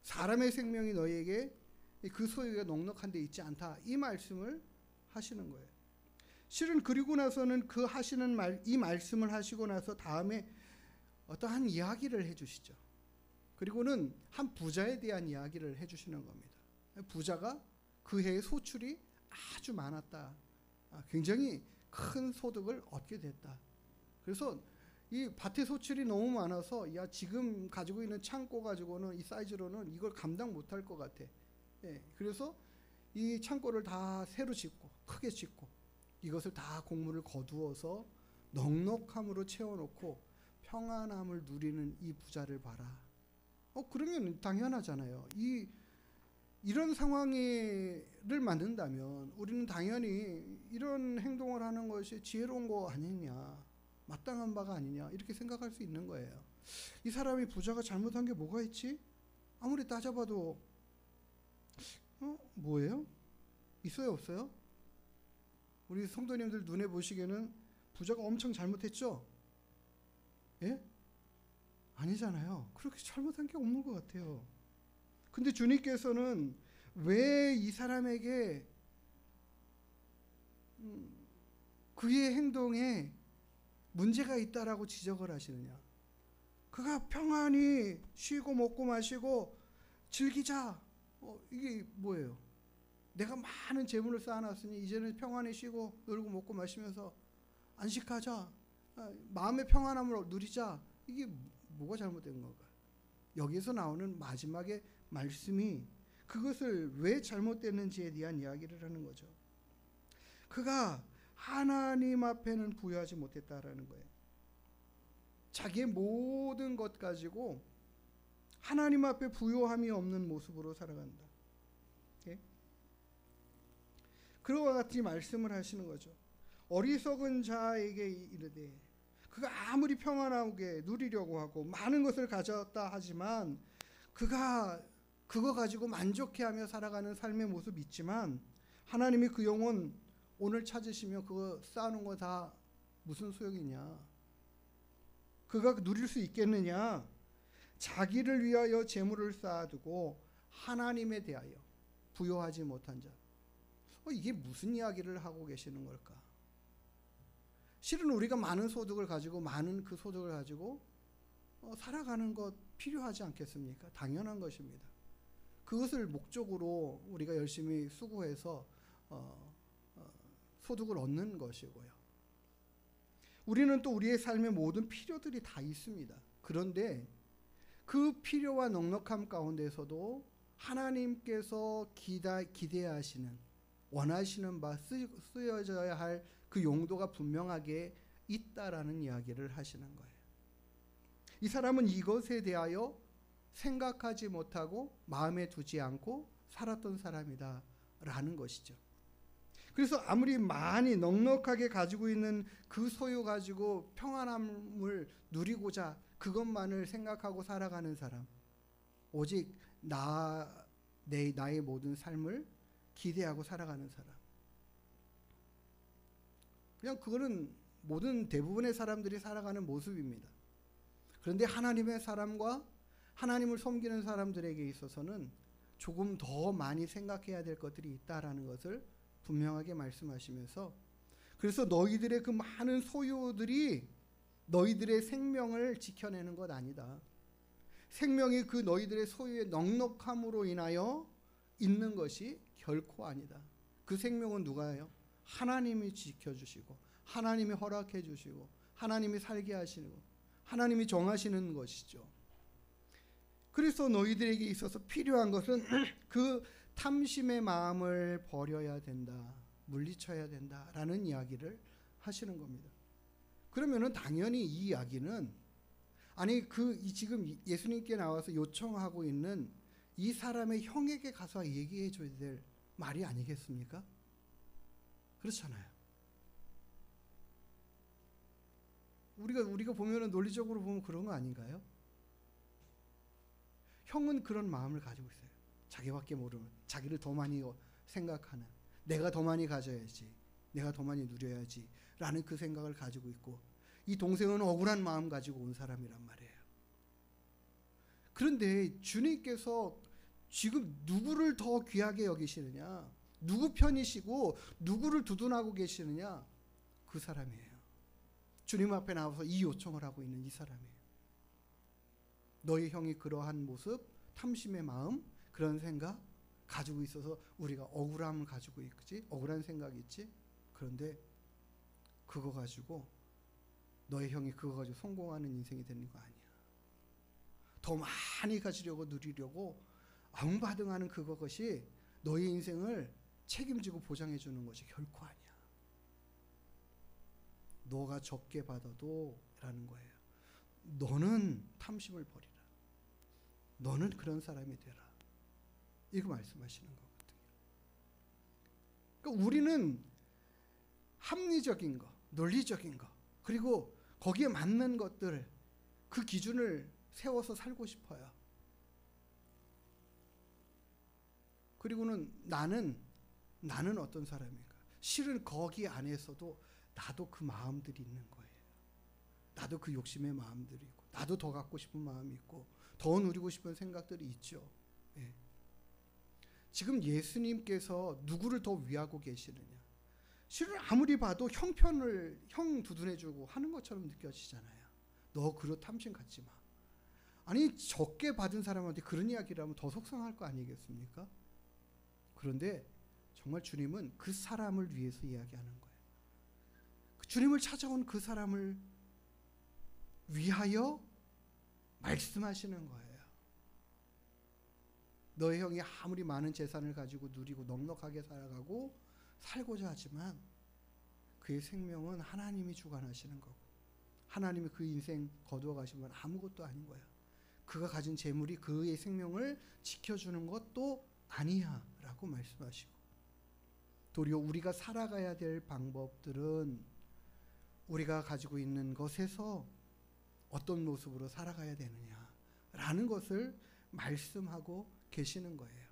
사람의 생명이 너희에게 그 소유가 넉넉한 데 있지 않다. 이 말씀을 하시는 거예요. 실은 그리고 나서는 그 하시는 이 말씀을 하시고 나서 다음에 어떠한 이야기를 해주시죠. 그리고는 한 부자에 대한 이야기를 해주시는 겁니다. 부자가 그 해의 소출이 아주 많았다. 굉장히 큰 소득을 얻게 됐다. 그래서 이 밭의 소출이 너무 많아서 야 지금 가지고 있는 창고 가지고는 이 사이즈로는 이걸 감당 못할 것 같아. 그래서 이 창고를 다 새로 짓고 크게 짓고 이것을 다 곡물을 거두어서 넉넉함으로 채워놓고 평안함을 누리는 이 부자를 봐라. 그러면 당연하잖아요. 이런 상황을 만든다면 우리는 당연히 이런 행동을 하는 것이 지혜로운 거 아니냐, 마땅한 바가 아니냐 이렇게 생각할 수 있는 거예요. 이 사람이 부자가 잘못한 게 뭐가 있지? 아무리 따져봐도 뭐예요? 있어요 없어요? 우리 성도님들 눈에 보시기에는 부자가 엄청 잘못했죠? 예? 아니잖아요. 그렇게 잘못한 게 없는 것 같아요. 근데 주님께서는 왜 이 사람에게 그의 행동에 문제가 있다라고 지적을 하시느냐? 그가 평안히 쉬고 먹고 마시고 즐기자. 이게 뭐예요? 내가 많은 재물을 쌓아놨으니 이제는 평안히 쉬고 놀고 먹고 마시면서 안식하자. 마음의 평안함을 누리자. 이게 뭐가 잘못된 건가? 여기서 나오는 마지막의 말씀이 그것을 왜 잘못됐는지에 대한 이야기를 하는 거죠. 그가 하나님 앞에는 부여하지 못했다라는 거예요. 자기의 모든 것 가지고 하나님 앞에 부요함이 없는 모습으로 살아간다. 그와 같이 말씀을 하시는 거죠. 어리석은 자에게 이르되 그가 아무리 평안하게 누리려고 하고 많은 것을 가졌다 하지만 그가 그거 가지고 만족해하며 살아가는 삶의 모습이 있지만 하나님이 그 영혼 오늘 찾으시며 그거 쌓아놓은 거 다 무슨 소용이냐? 그가 누릴 수 있겠느냐? 자기를 위하여 재물을 쌓아두고 하나님에 대하여 부여하지 못한 자. 이게 무슨 이야기를 하고 계시는 걸까? 실은 우리가 많은 소득을 가지고 많은 그 소득을 가지고 살아가는 것 필요하지 않겠습니까? 당연한 것입니다. 그것을 목적으로 우리가 열심히 수고해서 소득을 얻는 것이고요. 우리는 또 우리의 삶의 모든 필요들이 다 있습니다. 그런데 그 필요와 넉넉함 가운데서도 하나님께서 기대하시는 원하시는 바 쓰여져야 할 그 용도가 분명하게 있다라는 이야기를 하시는 거예요. 이 사람은 이것에 대하여 생각하지 못하고 마음에 두지 않고 살았던 사람이다 라는 것이죠. 그래서 아무리 많이 넉넉하게 가지고 있는 그 소유 가지고 평안함을 누리고자 그것만을 생각하고 살아가는 사람, 오직 나의 모든 삶을 기대하고 살아가는 사람, 그냥 그거는 모든 대부분의 사람들이 살아가는 모습입니다. 그런데 하나님의 사람과 하나님을 섬기는 사람들에게 있어서는 조금 더 많이 생각해야 될 것들이 있다라는 것을 분명하게 말씀하시면서, 그래서 너희들의 그 많은 소유들이 너희들의 생명을 지켜내는 것 아니다. 생명이 그 너희들의 소유의 넉넉함으로 인하여 있는 것이 결코 아니다. 그 생명은 누가요? 하나님이 지켜주시고 하나님이 허락해 주시고 하나님이 살게 하시고 하나님이 정하시는 것이죠. 그래서 너희들에게 있어서 필요한 것은 그 탐심의 마음을 버려야 된다, 물리쳐야 된다라는 이야기를 하시는 겁니다. 그러면은 당연히 이 이야기는 지금 예수님께 나와서 요청하고 있는 이 사람의 형에게 가서 얘기해 줘야 될 말이 아니겠습니까? 그렇잖아요. 우리가 보면은 논리적으로 보면 그런 거 아닌가요? 형은 그런 마음을 가지고 있어요. 자기밖에 모르는, 자기를 더 많이 생각하는, 내가 더 많이 가져야지, 내가 더 많이 누려야지 라는 그 생각을 가지고 있고, 이 동생은 억울한 마음 가지고 온 사람이란 말이에요. 그런데 주님께서 지금 누구를 더 귀하게 여기시느냐, 누구 편이시고 누구를 두둔하고 계시느냐, 그 사람이에요. 주님 앞에 나와서 이 요청을 하고 있는 이 사람이에요. 너희 형이 그러한 모습, 탐심의 마음, 그런 생각 가지고 있어서 우리가 억울함을 가지고 있지, 억울한 생각이 있지. 그런데 그거 가지고 너희 형이 그거 가지고 성공하는 인생이 되는 거 아니야. 더 많이 가지려고 누리려고 엉바등하는 그것이 너희 인생을 책임지고 보장해 주는 것이 결코 아니야. 너가 적게 받아도 라는 거예요. 너는 탐심을 버리라. 너는 그런 사람이 되라. 이거 말씀하시는 거거든요. 그러니까 우리는 합리적인 거, 논리적인 거, 그리고 거기에 맞는 것들, 그 기준을 세워서 살고 싶어요. 그리고는 나는 어떤 사람인가? 실은 거기 안에서도 나도 그 마음들이 있는 거예요. 나도 그 욕심의 마음들이 있고, 나도 더 갖고 싶은 마음이 있고, 더 누리고 싶은 생각들이 있죠. 예. 지금 예수님께서 누구를 더 위하고 계시느냐? 실은 아무리 봐도 형 두둔해주고 하는 것처럼 느껴지잖아요. 너 그릇 탐심 갖지 마. 아니, 적게 받은 사람한테 그런 이야기를 하면 더 속상할 거 아니겠습니까? 그런데 정말 주님은 그 사람을 위해서 이야기하는 거예요. 주님을 찾아온 그 사람을 위하여 말씀하시는 거예요. 너의 형이 아무리 많은 재산을 가지고 누리고 넉넉하게 살아가고 살고자 하지만 그의 생명은 하나님이 주관하시는 거고, 하나님이 그 인생 거두어 가시면 아무것도 아닌 거야. 그가 가진 재물이 그의 생명을 지켜주는 것도 아니야 라고 말씀하시고, 도리어 우리가 살아가야 될 방법들은 우리가 가지고 있는 것에서 어떤 모습으로 살아가야 되느냐라는 것을 말씀하고 계시는 거예요.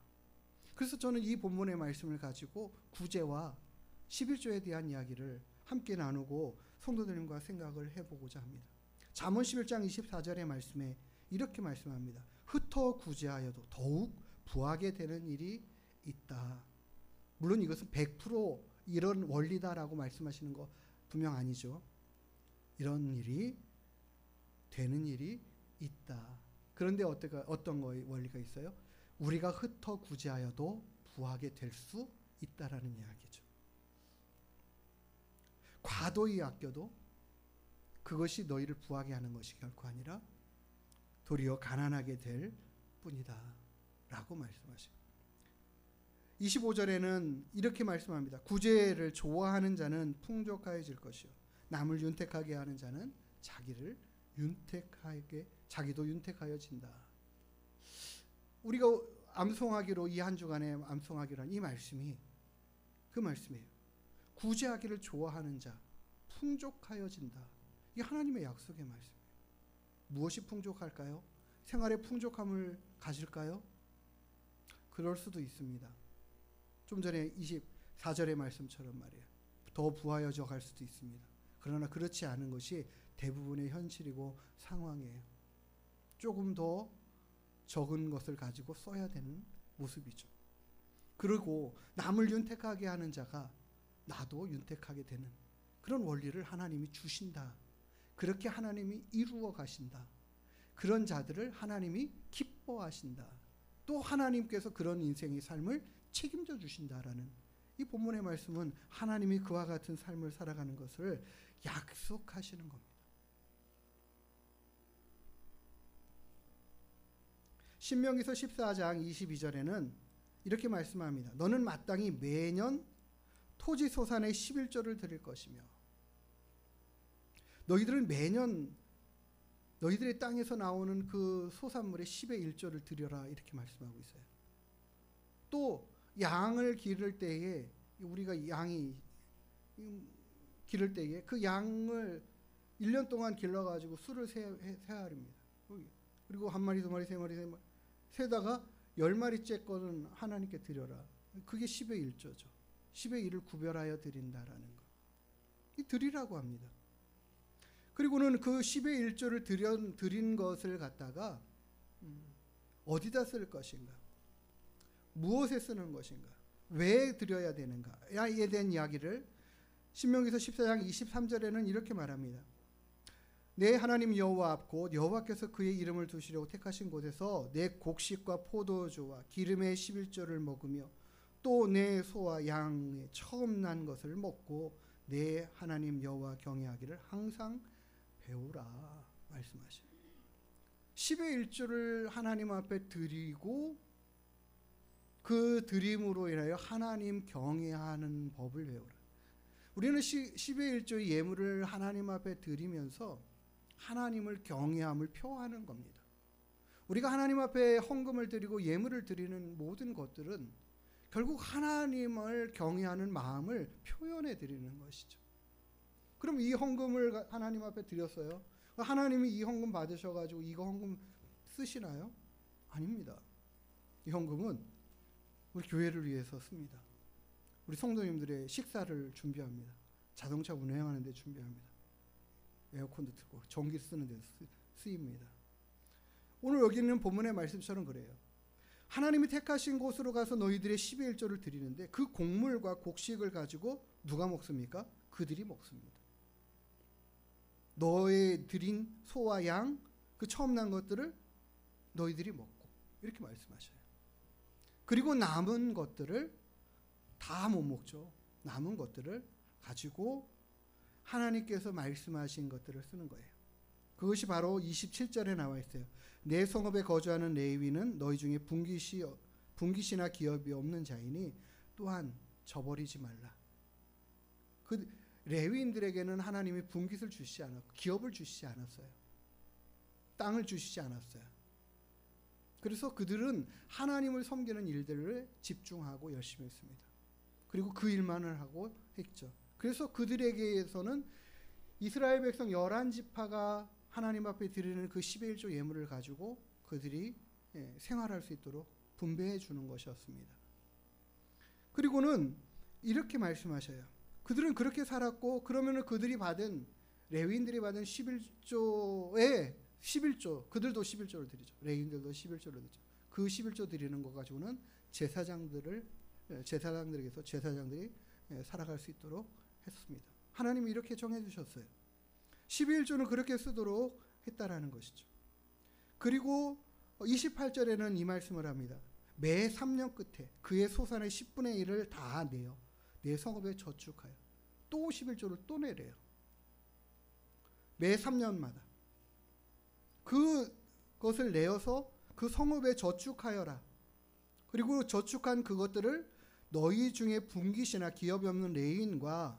그래서 저는 이 본문의 말씀을 가지고 구제와 11조에 대한 이야기를 함께 나누고 성도들과 생각을 해보고자 합니다. 잠언 11장 24절의 말씀에 이렇게 말씀합니다. 흩어 구제하여도 더욱 부하게 되는 일이 있다. 물론 이것은 100% 이런 원리다라고 말씀하시는 거 분명 아니죠. 이런 일이 되는 일이 있다. 그런데 어떤 원리가 있어요? 우리가 흩어 구제하여도 부하게 될 수 있다라는 이야기죠. 과도히 아껴도 그것이 너희를 부하게 하는 것이 결코 아니라 도리어 가난하게 될 뿐이다 라고 말씀하십니다. 25절에는 이렇게 말씀합니다. 구제를 좋아하는 자는 풍족하여질 것이요 남을 윤택하게 하는 자는 자기도 윤택하여진다. 우리가 암송하기로 이 한 주간에 암송하기로 한 이 말씀이 그 말씀이에요. 구제하기를 좋아하는 자 풍족하여진다. 이게 하나님의 약속의 말씀이에요. 무엇이 풍족할까요? 생활의 풍족함을 가질까요? 그럴 수도 있습니다. 좀 전에 24절의 말씀처럼 말이에요. 더 부하여져 갈 수도 있습니다. 그러나 그렇지 않은 것이 대부분의 현실이고 상황이에요. 조금 더 적은 것을 가지고 써야 되는 모습이죠. 그리고 남을 윤택하게 하는 자가 나도 윤택하게 되는 그런 원리를 하나님이 주신다. 그렇게 하나님이 이루어 가신다. 그런 자들을 하나님이 기뻐하신다. 또 하나님께서 그런 인생의 삶을 책임져 주신다라는 이 본문의 말씀은 하나님이 그와 같은 삶을 살아가는 것을 약속하시는 겁니다. 신명기서 14장 22절에는 이렇게 말씀합니다. 너는 마땅히 매년 토지 소산의 11조를 드릴 것이며 너희들은 매년 너희들의 땅에서 나오는 그 소산물의 10의 1조를 드려라 이렇게 말씀하고 있어요. 또 양을 기를 때에 우리가 양이 기를 때에 그 양을 1년 동안 길러가지고 수를 세야 합니다. 그리고 한 마리, 두 마리, 세 마리, 세다가 10마리째 거는 하나님께 드려라. 그게 10의 1조죠. 10의 1을 구별하여 드린다라는 거. 이 드리라고 합니다. 그리고는 그 10의 1조를 드린 것을 갖다가 어디다 쓸 것인가? 무엇에 쓰는 것인가? 왜 드려야 되는가에 대한 이야기를 신명기서 14장 23절에는 이렇게 말합니다. 내 하나님 여호와 앞 곧 여호와께서 그의 이름을 두시려고 택하신 곳에서 내 곡식과 포도주와 기름의 11조를 먹으며 또 내 소와 양의 처음 난 것을 먹고 내 하나님 여호와 경외하기를 항상 배우라 말씀하셔요. 10의 1조를 하나님 앞에 드리고 그 드림으로 인하여 하나님 경외하는 법을 배우라. 우리는 10의 1조의 예물을 하나님 앞에 드리면서 하나님을 경외함을 표하는 겁니다. 우리가 하나님 앞에 헌금을 드리고 예물을 드리는 모든 것들은 결국 하나님을 경외하는 마음을 표현해 드리는 것이죠. 그럼 이 헌금을 하나님 앞에 드렸어요. 하나님이 이 헌금 받으셔가지고 이거 헌금 쓰시나요? 아닙니다. 이 헌금은 우리 교회를 위해서 씁니다. 우리 성도님들의 식사를 준비합니다. 자동차 운행하는 데 준비합니다. 에어컨도 틀고 전기 쓰는 데 쓰입니다. 오늘 여기 있는 본문의 말씀처럼 그래요. 하나님이 택하신 곳으로 가서 너희들의 10의 1조를 드리는데 그 곡물과 곡식을 가지고 누가 먹습니까? 그들이 먹습니다. 너의 드린 소와 양, 그 처음 난 것들을 너희들이 먹고 이렇게 말씀하셔요. 그리고 남은 것들을 다 못 먹죠. 남은 것들을 가지고 하나님께서 말씀하신 것들을 쓰는 거예요. 그것이 바로 27절에 나와 있어요. 내 성읍에 거주하는 레위는 너희 중에 분깃이나 기업이 없는 자이니 또한 저버리지 말라. 그 레위인들에게는 하나님이 분깃을 주시지 않았고 기업을 주시지 않았어요. 땅을 주시지 않았어요. 그래서 그들은 하나님을 섬기는 일들을 집중하고 열심히 했습니다. 그리고 그 일만을 하고 했죠. 그래서 그들에게서는 이스라엘 백성 11지파가 하나님 앞에 드리는 그 10의 1조 예물을 가지고 그들이 생활할 수 있도록 분배해 주는 것이었습니다. 그리고는 이렇게 말씀하셔요. 그들은 그렇게 살았고, 그러면은 그들이 받은, 레위인들이 받은 11조에 11조, 그들도 11조를 드리죠. 레위인들도 11조를 드리죠. 그 11조 드리는 것 가지고는 제사장들에게서 제사장들이 살아갈 수 있도록 했습니다. 하나님이 이렇게 정해 주셨어요. 11조는 그렇게 쓰도록 했다라는 것이죠. 그리고 28절에는 이 말씀을 합니다. 매 3년 끝에 그의 소산의 10분의 1을 다 내어 내 성읍에 저축하여 또 11조를 또 내래요. 매 3년마다 그것을 내어서 그 성읍에 저축하여라. 그리고 저축한 그것들을 너희 중에 분깃이나 기업이 없는 레위인과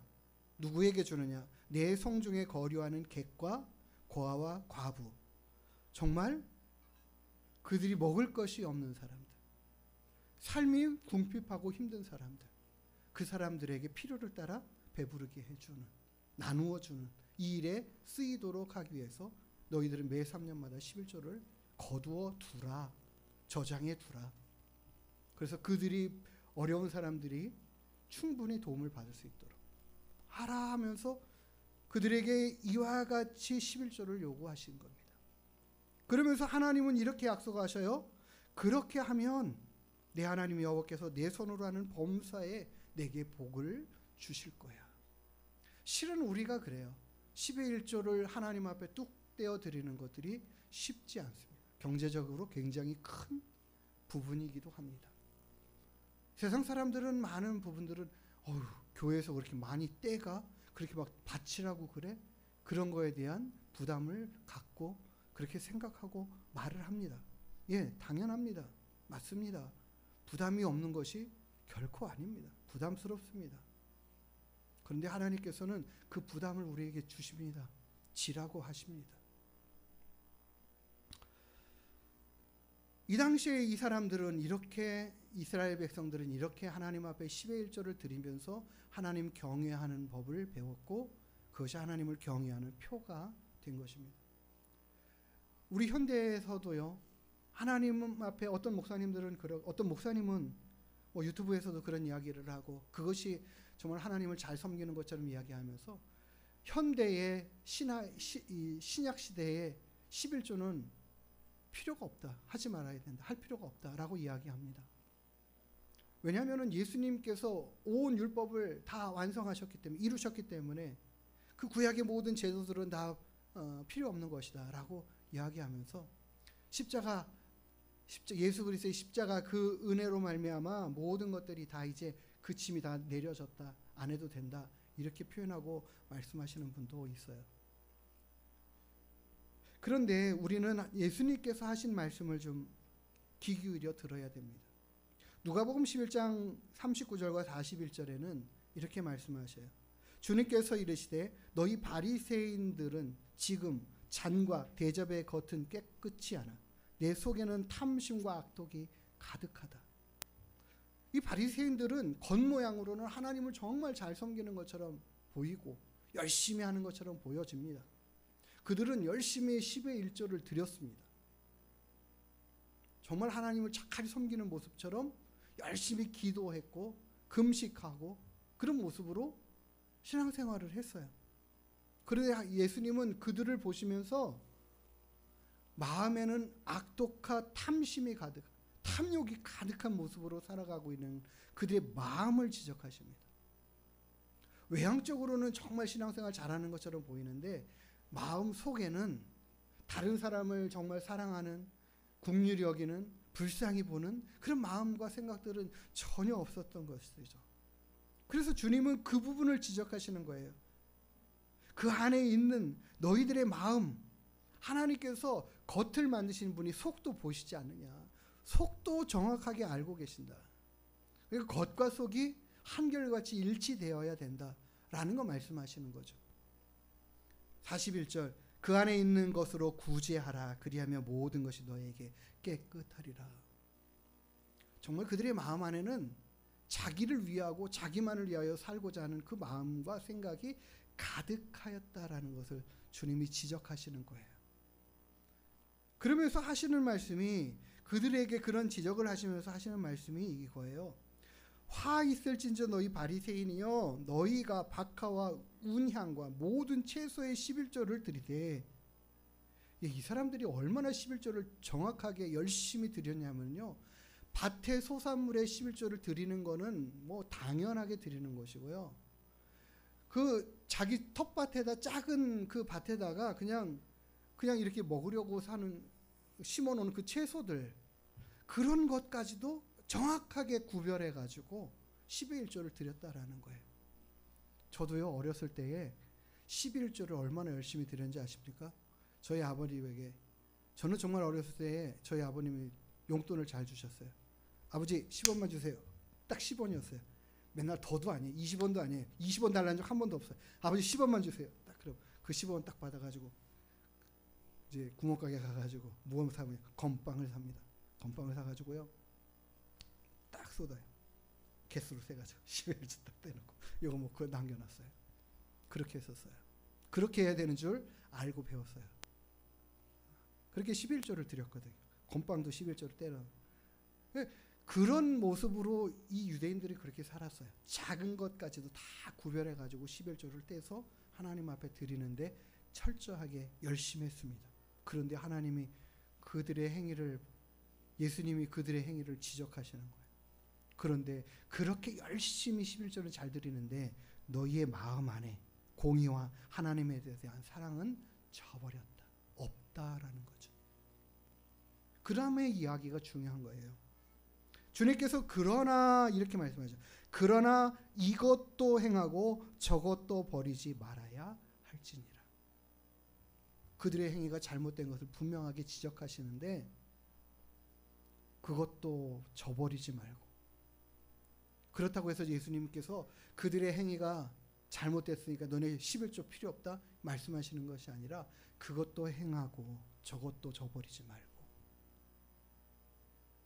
누구에게 주느냐? 내 성중에 거류하는 객과 고아와 과부, 정말 그들이 먹을 것이 없는 사람들, 삶이 궁핍하고 힘든 사람들, 그 사람들에게 필요를 따라 배부르게 해주는, 나누어 주는 이 일에 쓰이도록 하기 위해서 너희들은 매 3년마다 11조를 거두어 두라, 저장해 두라. 그래서 그들이, 어려운 사람들이 충분히 도움을 받을 수 있도록 하라 하면서 그들에게 이와 같이 11조를 요구하신 겁니다. 그러면서 하나님은 이렇게 약속하셔요. 그렇게 하면 내 하나님 여호와께서 내 손으로 하는 범사에 내게 복을 주실 거야. 실은 우리가 그래요. 10의 1조를 하나님 앞에 뚝 떼어 드리는 것들이 쉽지 않습니다. 경제적으로 굉장히 큰 부분이기도 합니다. 세상 사람들은 많은 부분들은 교회에서 그렇게 많이 떼가 그렇게 막 바치라고 그래? 그런 거에 대한 부담을 갖고 그렇게 생각하고 말을 합니다. 예, 당연합니다. 맞습니다. 부담이 없는 것이 결코 아닙니다. 부담스럽습니다. 그런데 하나님께서는 그 부담을 우리에게 주십니다. 지라고 하십니다. 이 당시에 이 사람들은 이렇게, 이스라엘 백성들은 이렇게 하나님 앞에 10의 1조를 드리면서 하나님 경외하는 법을 배웠고, 그것이 하나님을 경외하는 표가 된 것입니다. 우리 현대에서도요, 하나님 앞에 어떤 목사님은 뭐 유튜브에서도 그런 이야기를 하고, 그것이 정말 하나님을 잘 섬기는 것처럼 이야기하면서 현대의 신약 시대의 11조는 필요가 없다, 하지 말아야 된다, 할 필요가 없다라고 이야기합니다. 왜냐하면 예수님께서 온 율법을 다 완성하셨기 때문에, 이루셨기 때문에 그 구약의 모든 제도들은 다 필요 없는 것이다 라고 이야기하면서 예수 그리스도의 십자가 그 은혜로 말미암아 모든 것들이 다 이제 그 짐이 다 내려졌다, 안 해도 된다, 이렇게 표현하고 말씀하시는 분도 있어요. 그런데 우리는 예수님께서 하신 말씀을 좀 귀 기울여 들어야 됩니다. 누가복음 11장 39절과 41절에는 이렇게 말씀하셔요. 주님께서 이르시되 너희 바리새인들은 지금 잔과 대접의 겉은 깨끗이 하나 내 속에는 탐심과 악독이 가득하다. 이 바리새인들은 겉모양으로는 하나님을 정말 잘 섬기는 것처럼 보이고 열심히 하는 것처럼 보여집니다. 그들은 열심히 10의 1조를 드렸습니다. 정말 하나님을 착하게 섬기는 모습처럼 열심히 기도했고 금식하고 그런 모습으로 신앙생활을 했어요. 그런데 예수님은 그들을 보시면서 마음에는 악독한 탐심이 탐욕이 가득한 모습으로 살아가고 있는 그들의 마음을 지적하십니다. 외향적으로는 정말 신앙생활 잘하는 것처럼 보이는데 마음 속에는 다른 사람을 정말 사랑하는, 긍휼히 여기는, 불쌍히 보는 그런 마음과 생각들은 전혀 없었던 것이죠. 그래서 주님은 그 부분을 지적하시는 거예요. 그 안에 있는 너희들의 마음, 하나님께서 겉을 만드신 분이 속도 보시지 않느냐, 속도 정확하게 알고 계신다. 그러니까 겉과 속이 한결같이 일치되어야 된다라는 거 말씀하시는 거죠. 41절 그 안에 있는 것으로 구제하라. 그리하면 모든 것이 너에게 깨끗하리라. 정말 그들의 마음 안에는 자기를 위하고 자기만을 위하여 살고자 하는 그 마음과 생각이 가득하였다라는 것을 주님이 지적하시는 거예요. 그러면서 하시는 말씀이, 그들에게 그런 지적을 하시면서 하시는 말씀이 이거예요. 화 있을진저 너희 바리새인이여, 너희가 박하와 운향과 모든 채소의 11조를 드리되, 이 사람들이 얼마나 11조를 정확하게 열심히 드렸냐면요, 밭의 소산물의 11조를 드리는 거는 뭐 당연하게 드리는 것이고요, 그 자기 텃밭에다, 작은 그 밭에다가 그냥 이렇게 먹으려고 심어 놓은 그 채소들, 그런 것까지도 정확하게 구별해 가지고 11조를 드렸다라는 거예요. 저도요, 어렸을 때에 11조를 얼마나 열심히 드렸는지 아십니까? 저희 아버님에게, 저는 정말 어렸을 때에 저희 아버님이 용돈을 잘 주셨어요. 아버지 10원만 주세요. 딱 10원이었어요. 맨날 더도 아니에요. 20원도 아니에요. 20원 달라는 적 한 번도 없어요. 아버지 10원만 주세요. 딱 그럼 그 10원 딱 받아가지고 이제 구멍가게 가가지고 무엇을 사면 건빵을 삽니다. 건빵을 사가지고요, 딱 쏟아요. 개수로 세가지고 11조 딱 떼놓고 이거 뭐 그거 남겨놨어요. 그렇게 했었어요. 그렇게 해야 되는 줄 알고 배웠어요. 그렇게 11조를 드렸거든요. 건빵도 11조를 때려. 그런 모습으로 이 유대인들이 그렇게 살았어요. 작은 것까지도 다 구별해가지고 11조를 떼서 하나님 앞에 드리는데 철저하게 열심히 했습니다. 그런데 하나님이 그들의 행위를, 예수님이 그들의 행위를 지적하시는 거예요. 그런데 그렇게 열심히 11조를 잘 드리는데 너희의 마음 안에 공의와 하나님에 대한 사랑은 저버렸다, 없다라는 거죠. 그 다음에 이야기가 중요한 거예요. 주님께서 그러나 이렇게 말씀하죠. 그러나 이것도 행하고 저것도 버리지 말아야 할지니라. 그들의 행위가 잘못된 것을 분명하게 지적하시는데 그것도 저버리지 말고, 그렇다고 해서 예수님께서 그들의 행위가 잘못됐으니까 너네 11조 필요 없다 말씀하시는 것이 아니라 그것도 행하고 저것도 저버리지 말고,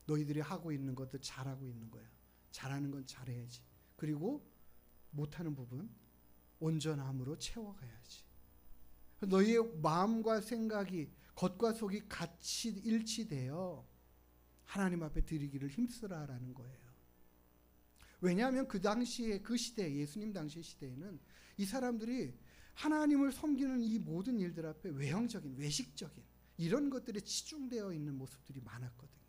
너희들이 하고 있는 것도 잘하고 있는 거야. 잘하는 건 잘해야지. 그리고 못하는 부분 온전함으로 채워가야지. 너희의 마음과 생각이, 겉과 속이 같이 일치되어 하나님 앞에 드리기를 힘쓰라라는 거예요. 왜냐하면 그 당시에, 그 시대, 예수님 당시 시대에는 이 사람들이 하나님을 섬기는 이 모든 일들 앞에 외형적인, 외식적인 이런 것들에 치중되어 있는 모습들이 많았거든요.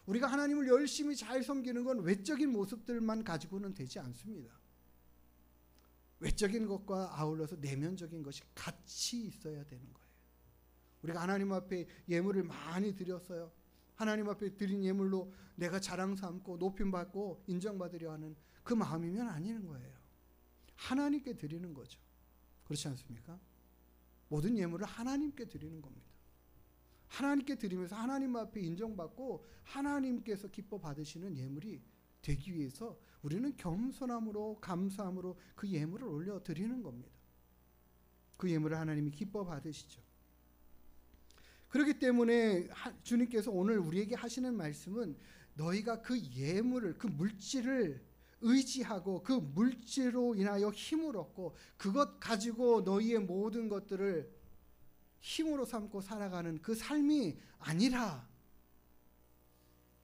우리가 하나님을 열심히 잘 섬기는 건 외적인 모습들만 가지고는 되지 않습니다. 외적인 것과 아울러서 내면적인 것이 같이 있어야 되는 거예요. 우리가 하나님 앞에 예물을 많이 드렸어요. 하나님 앞에 드린 예물로 내가 자랑 삼고 높임받고 인정받으려 하는 그 마음이면 아니는 거예요. 하나님께 드리는 거죠. 그렇지 않습니까? 모든 예물을 하나님께 드리는 겁니다. 하나님께 드리면서 하나님 앞에 인정받고 하나님께서 기뻐 받으시는 예물이 되기 위해서 우리는 겸손함으로, 감사함으로 그 예물을 올려 드리는 겁니다. 그 예물을 하나님이 기뻐 받으시죠. 그렇기 때문에 주님께서 오늘 우리에게 하시는 말씀은 너희가 그 예물을, 그 물질을 의지하고 그 물질로 인하여 힘을 얻고 그것 가지고 너희의 모든 것들을 힘으로 삼고 살아가는 그 삶이 아니라,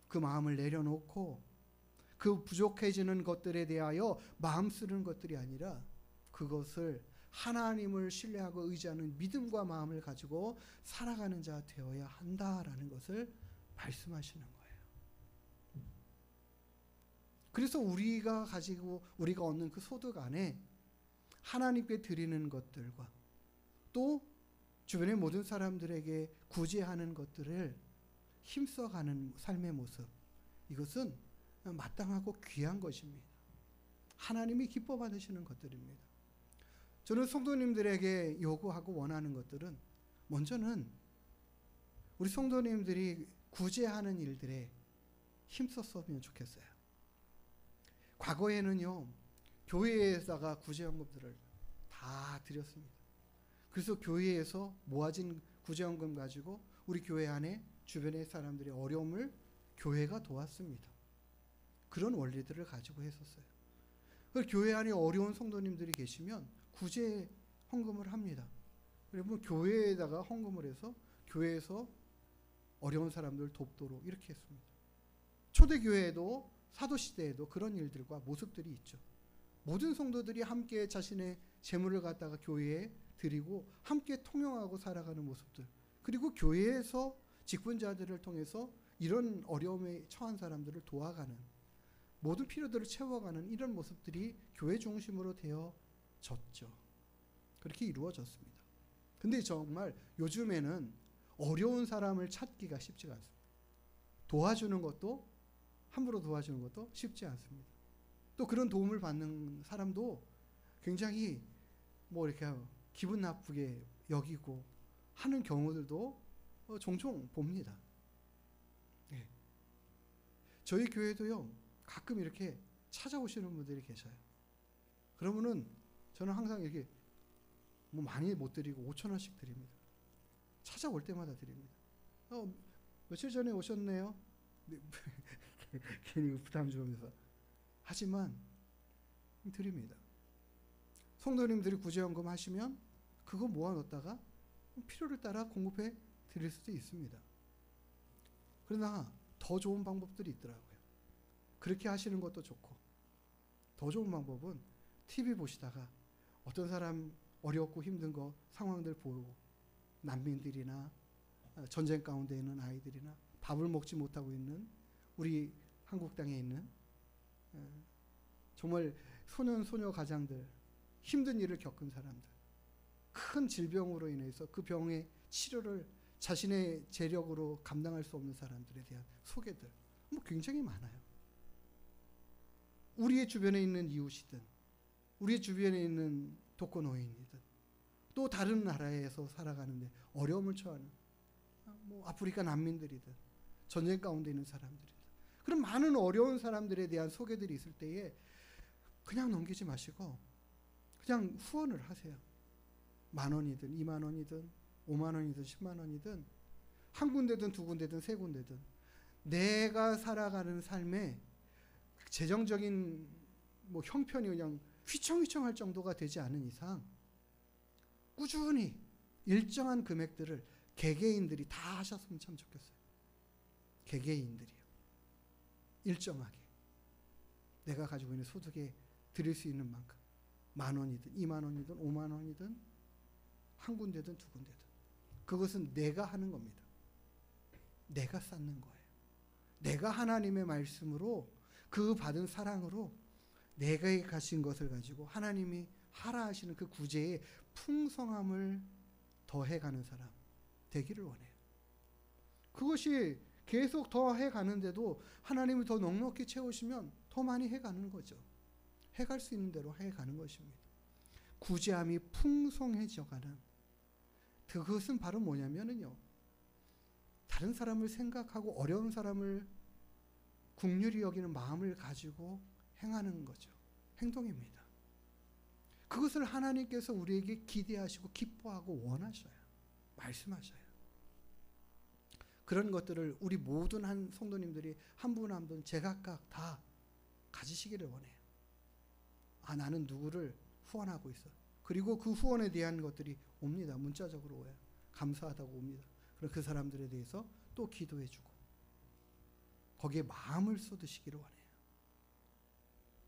그 마음을 내려놓고 그 부족해지는 것들에 대하여 마음 쓰는 것들이 아니라 그것을 하나님을 신뢰하고 의지하는 믿음과 마음을 가지고 살아가는 자 되어야 한다라는 것을 말씀하시는 거예요. 그래서 우리가 얻는 그 소득 안에 하나님께 드리는 것들과 또 주변의 모든 사람들에게 구제하는 것들을 힘써가는 삶의 모습, 이것은 마땅하고 귀한 것입니다. 하나님이 기뻐 받으시는 것들입니다. 저는 성도님들에게 요구하고 원하는 것들은, 먼저는 우리 성도님들이 구제하는 일들에 힘썼으면 좋겠어요. 과거에는요, 교회에다가 구제헌금들을 다 드렸습니다. 그래서 교회에서 모아진 구제헌금 가지고 우리 교회 안에 주변의 사람들의 어려움을 교회가 도왔습니다. 그런 원리들을 가지고 했었어요. 교회 안에 어려운 성도님들이 계시면 구제 헌금을 합니다. 그러면 교회에다가 헌금을 해서 교회에서 어려운 사람들 돕도록 이렇게 했습니다. 초대교회에도 사도시대에도 그런 일들과 모습들이 있죠. 모든 성도들이 함께 자신의 재물을 갖다가 교회에 드리고 함께 통용하고 살아가는 모습들, 그리고 교회에서 직분자들을 통해서 이런 어려움에 처한 사람들을 도와가는, 모든 필요들을 채워가는 이런 모습들이 교회 중심으로 되어졌죠. 그렇게 이루어졌습니다. 근데 정말 요즘에는 어려운 사람을 찾기가 쉽지가 않습니다. 도와주는 것도, 함부로 도와주는 것도 쉽지 않습니다. 또 그런 도움을 받는 사람도 굉장히 이렇게 기분 나쁘게 여기고 하는 경우들도 종종 봅니다. 네. 저희 교회도요, 가끔 이렇게 찾아오시는 분들이 계셔요. 그러면은 저는 항상 이렇게 많이 못 드리고 5,000원씩 드립니다. 찾아올 때마다 드립니다. 며칠 전에 오셨네요. 괜히 부담 주면서. 하지만 드립니다. 성도님들이 구제연금 하시면 그거 모아놓다가 필요를 따라 공급해 드릴 수도 있습니다. 그러나 더 좋은 방법들이 있더라고요. 그렇게 하시는 것도 좋고, 더 좋은 방법은 TV 보시다가 어떤 사람 어렵고 힘든 거 상황들 보고, 난민들이나 전쟁 가운데 있는 아이들이나 밥을 먹지 못하고 있는 우리 한국 땅에 있는 정말 소년 소녀 가장들, 힘든 일을 겪은 사람들, 큰 질병으로 인해서 그 병의 치료를 자신의 재력으로 감당할 수 없는 사람들에 대한 소개들 굉장히 많아요. 우리의 주변에 있는 이웃이든, 우리의 주변에 있는 독거노인이든, 또 다른 나라에서 살아가는데 어려움을 처하는 아프리카 난민들이든, 전쟁 가운데 있는 사람들이든, 그런 많은 어려운 사람들에 대한 소개들이 있을 때에 그냥 넘기지 마시고 그냥 후원을 하세요. 10,000원이든 20,000원이든 50,000원이든 100,000원이든, 한 군데든 두 군데든 세 군데든, 내가 살아가는 삶에 재정적인 형편이 그냥 휘청휘청할 정도가 되지 않은 이상 꾸준히 일정한 금액들을 개개인들이 다 하셨으면 참 좋겠어요. 개개인들이요. 일정하게 내가 가지고 있는 소득에 드릴 수 있는 만큼, 10,000원이든 20,000원이든 50,000원이든 한 군데든 두 군데든, 그것은 내가 하는 겁니다. 내가 쌓는 거예요. 내가 하나님의 말씀으로, 그 받은 사랑으로 내가 가진 것을 가지고 하나님이 하라 하시는 그 구제의 풍성함을 더해가는 사람 되기를 원해요. 그것이 계속 더 해가는데도 하나님이 더 넉넉히 채우시면 더 많이 해가는 거죠. 해갈 수 있는 대로 해가는 것입니다. 구제함이 풍성해져가는, 그것은 바로 뭐냐면요, 다른 사람을 생각하고 어려운 사람을 긍휼히 여기는 마음을 가지고 행하는 거죠. 행동입니다. 그것을 하나님께서 우리에게 기대하시고 기뻐하고 원하셔요. 말씀하셔요. 그런 것들을 우리 모든 한 성도님들이 한 분 한 분 제각각 다 가지시기를 원해요. 나는 누구를 후원하고 있어. 그리고 그 후원에 대한 것들이 옵니다. 문자적으로 와요. 감사하다고 옵니다. 그럼 그 사람들에 대해서 또 기도해주고 거기에 마음을 쏟으시기를 원해요.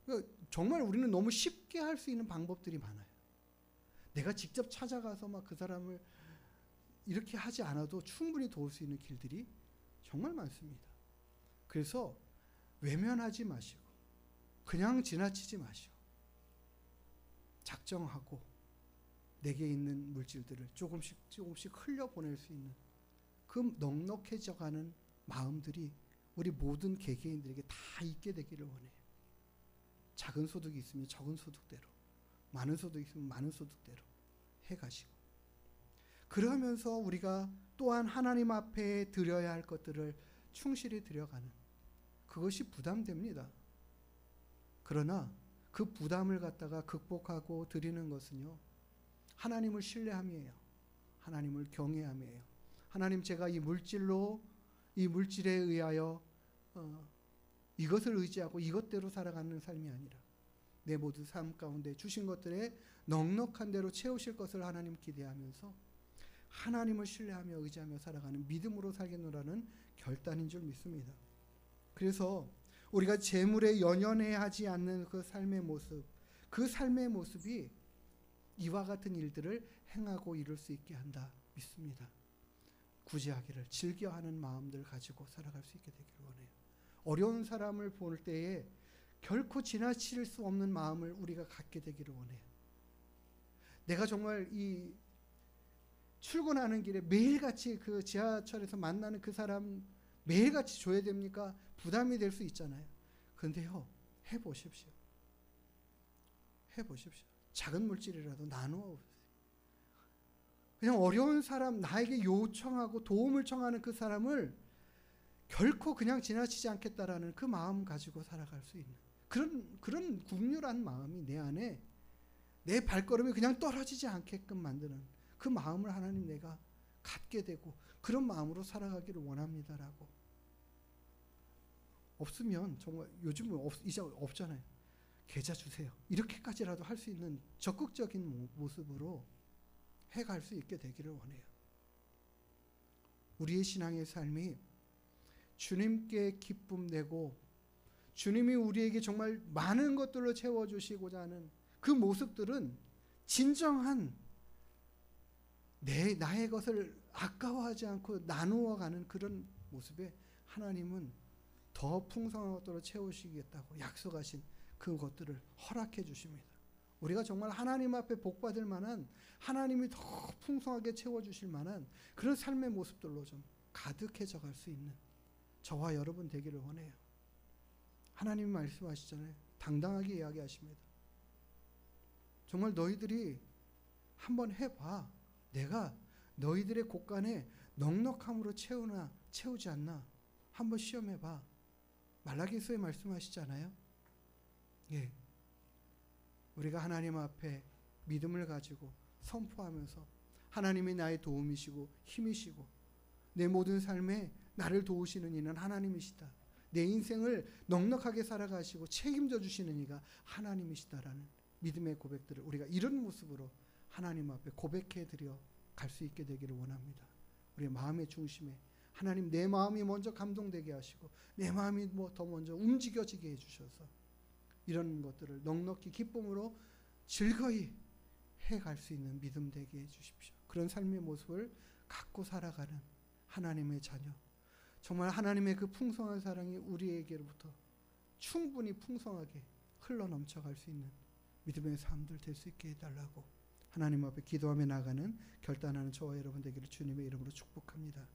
그러니까 정말 우리는 너무 쉽게 할 수 있는 방법들이 많아요. 내가 직접 찾아가서 그 사람을 이렇게 하지 않아도 충분히 도울 수 있는 길들이 정말 많습니다. 그래서 외면하지 마시고 그냥 지나치지 마시고 작정하고 내게 있는 물질들을 조금씩 흘려보낼 수 있는 그 넉넉해져가는 마음들이 우리 모든 개개인들에게 다 있게 되기를 원해요. 작은 소득이 있으면 적은 소득대로, 많은 소득이 있으면 많은 소득대로 해가시고, 그러면서 우리가 또한 하나님 앞에 드려야 할 것들을 충실히 드려가는, 그것이 부담됩니다. 그러나 그 부담을 갖다가 극복하고 드리는 것은요, 하나님을 신뢰함이에요. 하나님을 경외함이에요. 하나님, 제가 이 물질에 의하여 이것을 의지하고 이것대로 살아가는 삶이 아니라 내 모든 삶 가운데 주신 것들에 넉넉한 대로 채우실 것을 하나님 기대하면서 하나님을 신뢰하며 의지하며 살아가는 믿음으로 살겠노라는 결단인 줄 믿습니다. 그래서 우리가 재물에 연연해하지 않는 그 삶의 모습, 그 삶의 모습이 이와 같은 일들을 행하고 이룰 수 있게 한다 믿습니다. 구제하기를 즐겨하는 마음들 가지고 살아갈 수 있게 되기를 원해요. 어려운 사람을 볼 때에 결코 지나칠 수 없는 마음을 우리가 갖게 되기를 원해요. 내가 정말 이 출근하는 길에 매일같이 그 지하철에서 만나는 그 사람 매일같이 줘야 됩니까? 부담이 될 수 있잖아요. 그런데요, 해보십시오. 해보십시오. 작은 물질이라도 나누어 보세요. 그냥 어려운 사람, 나에게 요청하고 도움을 청하는 그 사람을 결코 그냥 지나치지 않겠다라는 그 마음 가지고 살아갈 수 있는 그런 국률한 마음이 내 안에 내 발걸음이 그냥 떨어지지 않게끔 만드는 그 마음을 하나님 내가 갖게 되고 그런 마음으로 살아가기를 원합니다라고. 없으면 정말 요즘은 이제 없잖아요. 계좌 주세요. 이렇게까지라도 할 수 있는 적극적인 모습으로 해갈 수 있게 되기를 원해요. 우리의 신앙의 삶이 주님께 기쁨 내고 주님이 우리에게 정말 많은 것들로 채워주시고자 하는 그 모습들은 진정한 나의 것을 아까워하지 않고 나누어가는 그런 모습에 하나님은 더 풍성한 것들로 채우시겠다고 약속하신 그것들을 허락해 주십니다. 우리가 정말 하나님 앞에 복받을 만한, 하나님이 더 풍성하게 채워주실 만한 그런 삶의 모습들로 좀 가득해져 갈 수 있는 저와 여러분 되기를 원해요. 하나님이 말씀하시잖아요. 당당하게 이야기하십니다. 정말 너희들이 한번 해봐. 내가 너희들의 곳간에 넉넉함으로 채우나 채우지 않나 한번 시험해봐. 말라기서에 말씀하시잖아요. 예, 우리가 하나님 앞에 믿음을 가지고 선포하면서 하나님이 나의 도움이시고 힘이시고 내 모든 삶에 나를 도우시는 이는 하나님이시다. 내 인생을 넉넉하게 살아가시고 책임져 주시는 이가 하나님이시다라는 믿음의 고백들을 우리가 이런 모습으로 하나님 앞에 고백해 드려 갈 수 있게 되기를 원합니다. 우리의 마음의 중심에 하나님 내 마음이 먼저 감동되게 하시고 내 마음이 더 먼저 움직여지게 해주셔서 이런 것들을 넉넉히 기쁨으로 즐거이 해갈 수 있는 믿음 되게 해주십시오. 그런 삶의 모습을 갖고 살아가는 하나님의 자녀, 정말 하나님의 그 풍성한 사랑이 우리에게로부터 충분히 풍성하게 흘러넘쳐갈 수 있는 믿음의 삶들 될 수 있게 해달라고 하나님 앞에 기도하며 나가는 결단하는 저와 여러분 되기를 주님의 이름으로 축복합니다.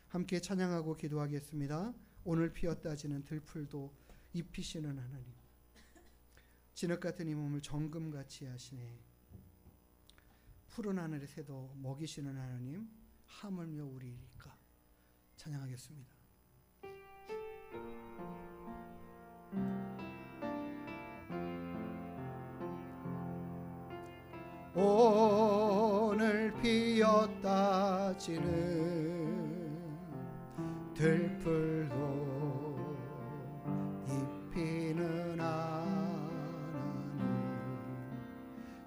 함께 찬양하고 기도하겠습니다. 오늘 피었다 지는 들풀도 입히시는 하나님, 진흙같은 이 몸을 정금같이 하시네. 푸른 하늘의 새도 먹이시는 하나님, 하물며 우리이까. 찬양하겠습니다. 오늘 피었다 지는 들풀도 입히는 하나님,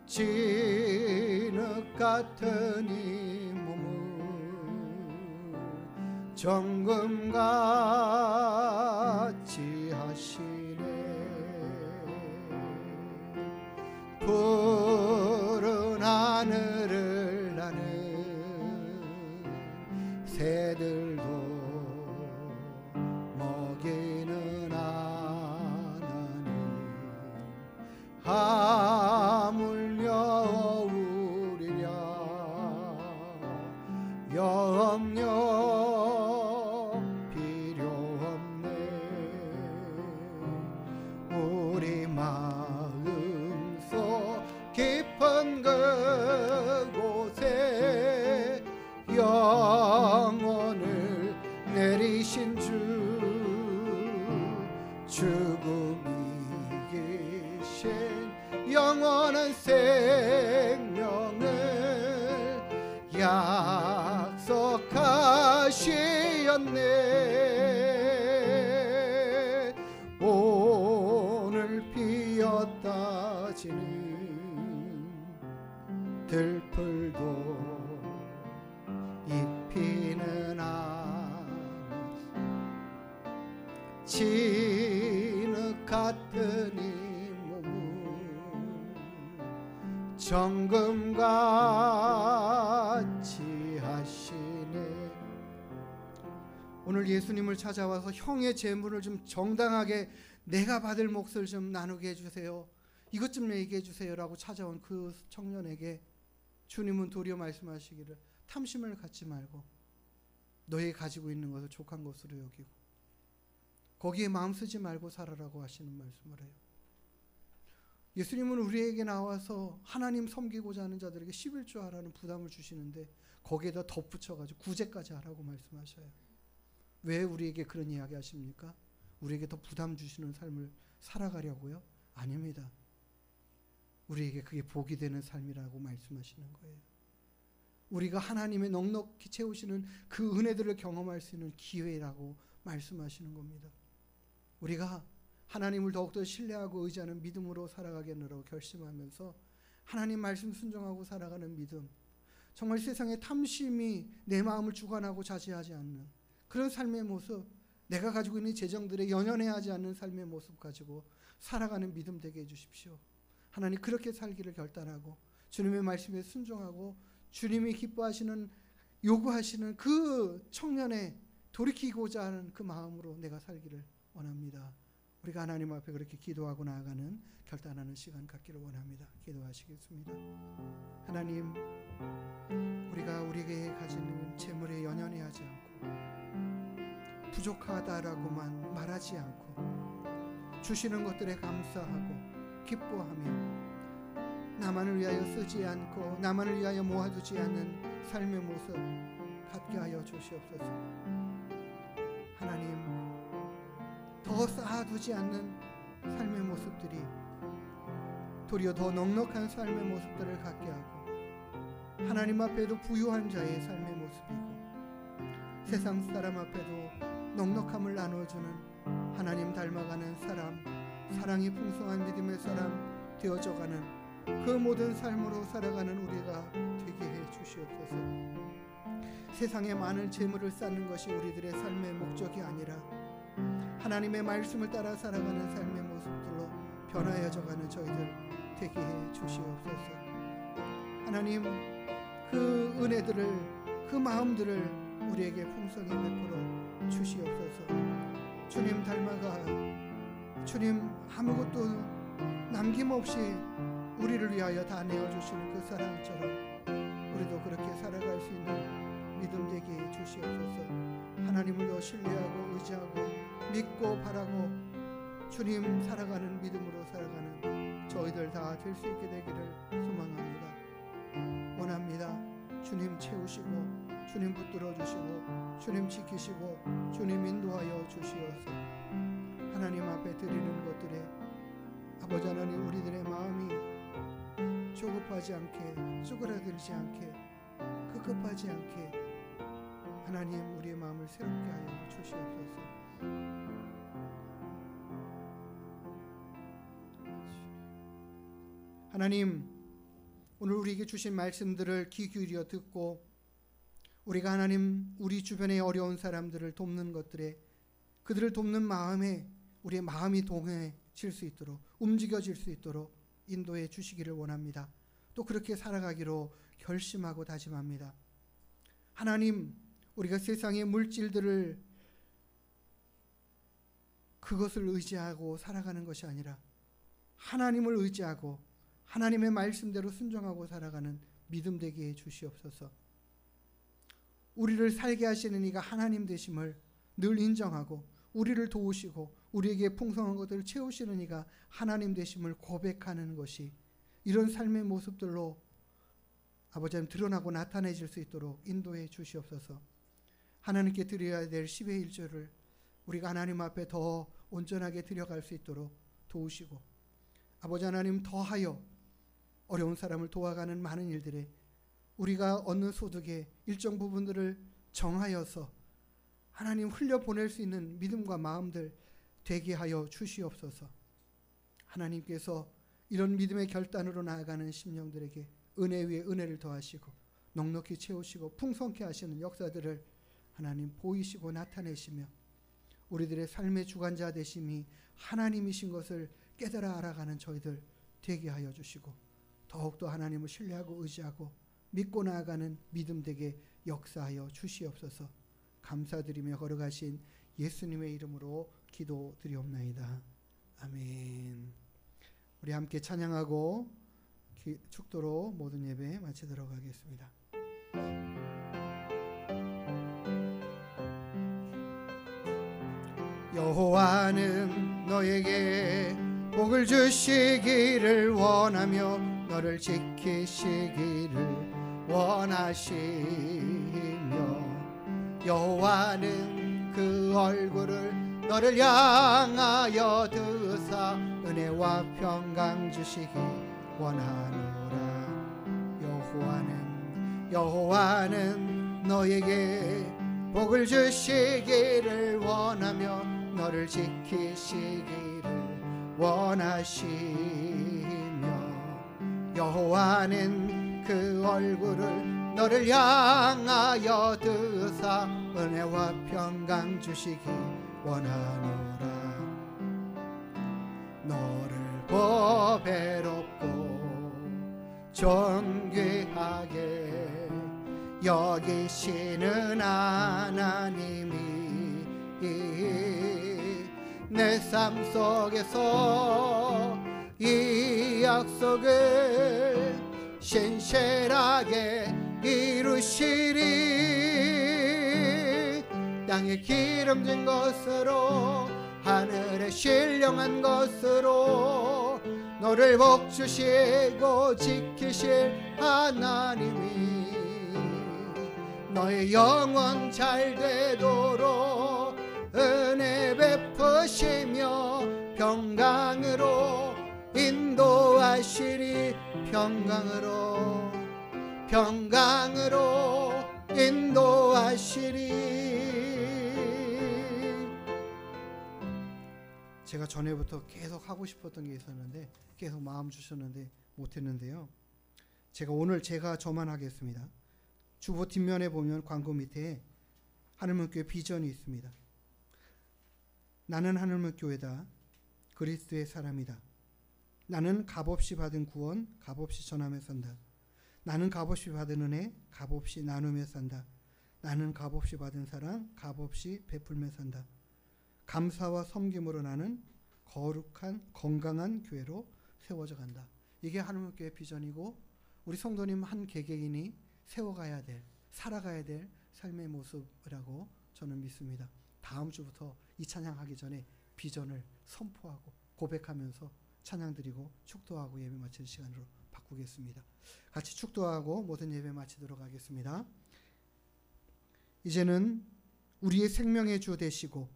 진흙 같은 이 몸을 정금같이 하시네. 푸른 하늘을 나는 새들도 먹이는 하나님, 하물며 우리냐 염려 필요 없네. 우리 마음속 깊은 그곳에 영혼을 내리신 주, 죽음이 계신 영원한 생명을 약속하시었네. 오늘 피었다 들풀도 입히는 진흙 같은 이 몸을 정금같이 하시네. 오늘 예수님을 찾아와서 형의 재물을 좀 정당하게 내가 받을 몫을 좀 나누게 해주세요, 이것 좀 얘기해 주세요라고 찾아온 그 청년에게 주님은 도리어 말씀하시기를 탐심을 갖지 말고 너희 가지고 있는 것을 족한 것으로 여기고 거기에 마음 쓰지 말고 살아라고 하시는 말씀을 해요. 예수님은 우리에게 나와서 하나님 섬기고자 하는 자들에게 11조 하라는 부담을 주시는데 거기에다 덧붙여가지고 구제까지 하라고 말씀하셔요. 왜 우리에게 그런 이야기 하십니까? 우리에게 더 부담 주시는 삶을 살아가려고요? 아닙니다. 우리에게 그게 복이 되는 삶이라고 말씀하시는 거예요. 우리가 하나님의 넉넉히 채우시는 그 은혜들을 경험할 수 있는 기회라고 말씀하시는 겁니다. 우리가 하나님을 더욱더 신뢰하고 의지하는 믿음으로 살아가겠노라고 결심하면서 하나님 말씀 순종하고 살아가는 믿음, 정말 세상의 탐심이 내 마음을 주관하고 자제하지 않는 그런 삶의 모습, 내가 가지고 있는 재정들에 연연해하지 않는 삶의 모습 가지고 살아가는 믿음 되게 해주십시오. 하나님 그렇게 살기를 결단하고 주님의 말씀에 순종하고 주님이 기뻐하시는 요구하시는 그 청년의 돌이키고자 하는 그 마음으로 내가 살기를 원합니다. 우리가 하나님 앞에 그렇게 기도하고 나아가는 결단하는 시간 갖기를 원합니다. 기도하시겠습니다. 하나님, 우리가 우리에게 가지는 재물에 연연해하지 않고 부족하다라고만 말하지 않고 주시는 것들에 감사하고 기뻐하며 나만을 위하여 쓰지 않고 나만을 위하여 모아두지 않는 삶의 모습 갖게 하여 주시옵소서. 하나님, 더 쌓아두지 않는 삶의 모습들이 도리어 더 넉넉한 삶의 모습들을 갖게 하고 하나님 앞에도 부유한 자의 삶의 모습이고 세상 사람 앞에도 넉넉함을 나눠주는 하나님 닮아가는 사람, 사랑이 풍성한 믿음의 사람 되어져가는 그 모든 삶으로 살아가는 우리가 되게 해 주시옵소서. 세상에 많은 재물을 쌓는 것이 우리들의 삶의 목적이 아니라 하나님의 말씀을 따라 살아가는 삶의 모습들로 변화해져가는 저희들 되게 해 주시옵소서. 하나님, 그 은혜들을, 그 마음들을 우리에게 풍성히 베풀어 주시옵소서. 주님 닮아가 주님 아무것도 남김없이 우리를 위하여 다 내어주시는 그 사랑처럼 우리도 그렇게 살아갈 수 있는 믿음 되게 해 주시옵소서. 하나님을 더 신뢰하고 의지하고 믿고 바라고 주님 살아가는 믿음으로 살아가는 저희들 다 될 수 있게 되기를 소망합니다. 원합니다. 주님 채우시고 주님 붙들어 주시고 주님 지키시고 주님 인도하여 주시옵소서. 하나님 앞에 드리는 것들에 아버지 하나님, 우리들의 마음이 조급하지 않게, 쪼그라들지 않게, 급급하지 않게 하나님 우리의 마음을 새롭게 하여 주시옵소서. 하나님, 오늘 우리에게 주신 말씀들을 귀 기울여 듣고 우리가 하나님 우리 주변의 어려운 사람들을 돕는 것들에 그들을 돕는 마음에 우리의 마음이 동해질 수 있도록, 움직여질 수 있도록 인도해 주시기를 원합니다. 또 그렇게 살아가기로 결심하고 다짐합니다. 하나님, 우리가 세상의 물질들을 그것을 의지하고 살아가는 것이 아니라 하나님을 의지하고 하나님의 말씀대로 순종하고 살아가는 믿음 되게 해 주시옵소서. 우리를 살게 하시는 이가 하나님 되심을 늘 인정하고 우리를 도우시고 우리에게 풍성한 것들을 채우시는 이가 하나님 되심을 고백하는 것이 이런 삶의 모습들로 아버지 하나님 드러나고 나타내질 수 있도록 인도해 주시옵소서. 하나님께 드려야 될 10의 1조를 우리가 하나님 앞에 더 온전하게 드려갈 수 있도록 도우시고 아버지 하나님 더하여 어려운 사람을 도와가는 많은 일들에 우리가 얻는 소득의 일정 부분들을 정하여서 하나님 흘려보낼 수 있는 믿음과 마음들 되게 하여 주시옵소서. 하나님께서 이런 믿음의 결단으로 나아가는 심령들에게 은혜 위에 은혜를 더하시고 넉넉히 채우시고 풍성케 하시는 역사들을 하나님 보이시고 나타내시며 우리들의 삶의 주관자 되심이 하나님이신 것을 깨달아 알아가는 저희들 되게 하여 주시고 더욱더 하나님을 신뢰하고 의지하고 믿고 나아가는 믿음 되게 역사하여 주시옵소서. 감사드리며 걸어가신 예수님의 이름으로 기도드리옵나이다. 아멘. 우리 함께 찬양하고 축도로 모든 예배 마치도록 하겠습니다. 여호와는 너에게 복을 주시기를 원하며 너를 지키시기를 원하시며 여호와는 그 얼굴을 너를 향하여 드사 은혜와 평강 주시기 원하노라. 여호와는 너에게 복을 주시기를 원하며 너를 지키시기를 원하시며 여호와는 그 얼굴을 너를 향하여 드사 은혜와 평강 주시기 원하노라. 너를 보배롭고 존귀하게 여기시는 하나님이 내 삶 속에서 이 약속을 신실하게 이루시리. 땅에 기름진 것으로 하늘에 신령한 것으로 너를 복주시고 지키실 하나님이 너의 영원 잘 되도록 은혜 베푸시며 평강으로 인도하시리. 평강으로 인도하시리. 제가 전에부터 계속 하고 싶었던 게 있었는데 계속 마음 주셨는데 못했는데요. 제가 저만 하겠습니다. 주보 뒷면에 보면 광고 밑에 하늘문교회 비전이 있습니다. 나는 하늘문교회다. 그리스도의 사람이다. 나는 값없이 받은 구원 값없이 전하며 산다. 나는 값없이 받은 은혜 값없이 나누며 산다. 나는 값없이 받은 사랑 값없이 베풀며 산다. 감사와 섬김으로 나는 거룩한 건강한 교회로 세워져 간다. 이게 하늘문교회 비전이고 우리 성도님 한 개개인이 세워가야 될, 살아가야 될 삶의 모습이라고 저는 믿습니다. 다음 주부터 이 찬양하기 전에 비전을 선포하고 고백하면서 찬양드리고 축도하고 예배 마치는 시간으로 바꾸겠습니다. 같이 축도하고 모든 예배 마치도록 하겠습니다. 이제는 우리의 생명의 주 되시고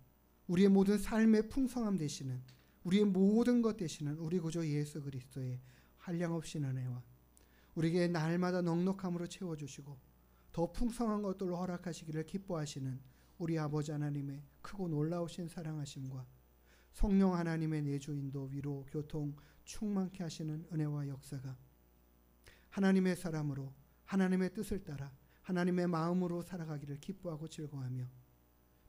우리의 모든 삶의 풍성함 되시는 우리의 모든 것 되시는 우리 구주 예수 그리스도의 한량없인 은혜와 우리에게 날마다 넉넉함으로 채워주시고 더 풍성한 것들로 허락하시기를 기뻐하시는 우리 아버지 하나님의 크고 놀라우신 사랑하심과 성령 하나님의 내주 인도 위로 교통 충만케 하시는 은혜와 역사가 하나님의 사람으로 하나님의 뜻을 따라 하나님의 마음으로 살아가기를 기뻐하고 즐거워하며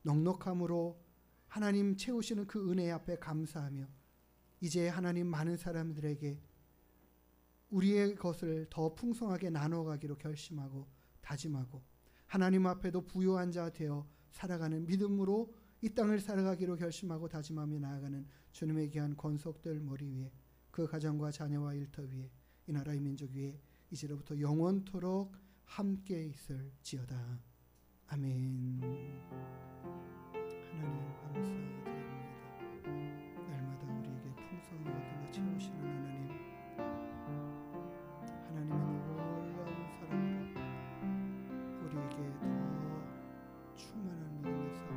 넉넉함으로 하나님 채우시는 그 은혜 앞에 감사하며 이제 하나님 많은 사람들에게 우리의 것을 더 풍성하게 나눠가기로 결심하고 다짐하고 하나님 앞에도 부요한 자 되어 살아가는 믿음으로 이 땅을 살아가기로 결심하고 다짐하며 나아가는 주님의 귀한 권속들 머리 위에 그 가정과 자녀와 일터 위에 이 나라의 민족 위에 이제로부터 영원토록 함께 있을지어다. 아멘. 하나님 감사드립니다. 날마다 우리에게 풍성한 것들로 채우시는 하나님, 하나님의 놀라운 사랑으로 우리에게 더 충만한 믿음의 삶,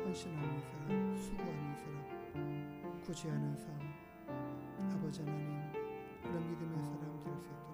헌신하는 사람, 수고하는 사람, 구제하는 삶, 아버지 하나님 그런 믿음의 사람 될 수 있도록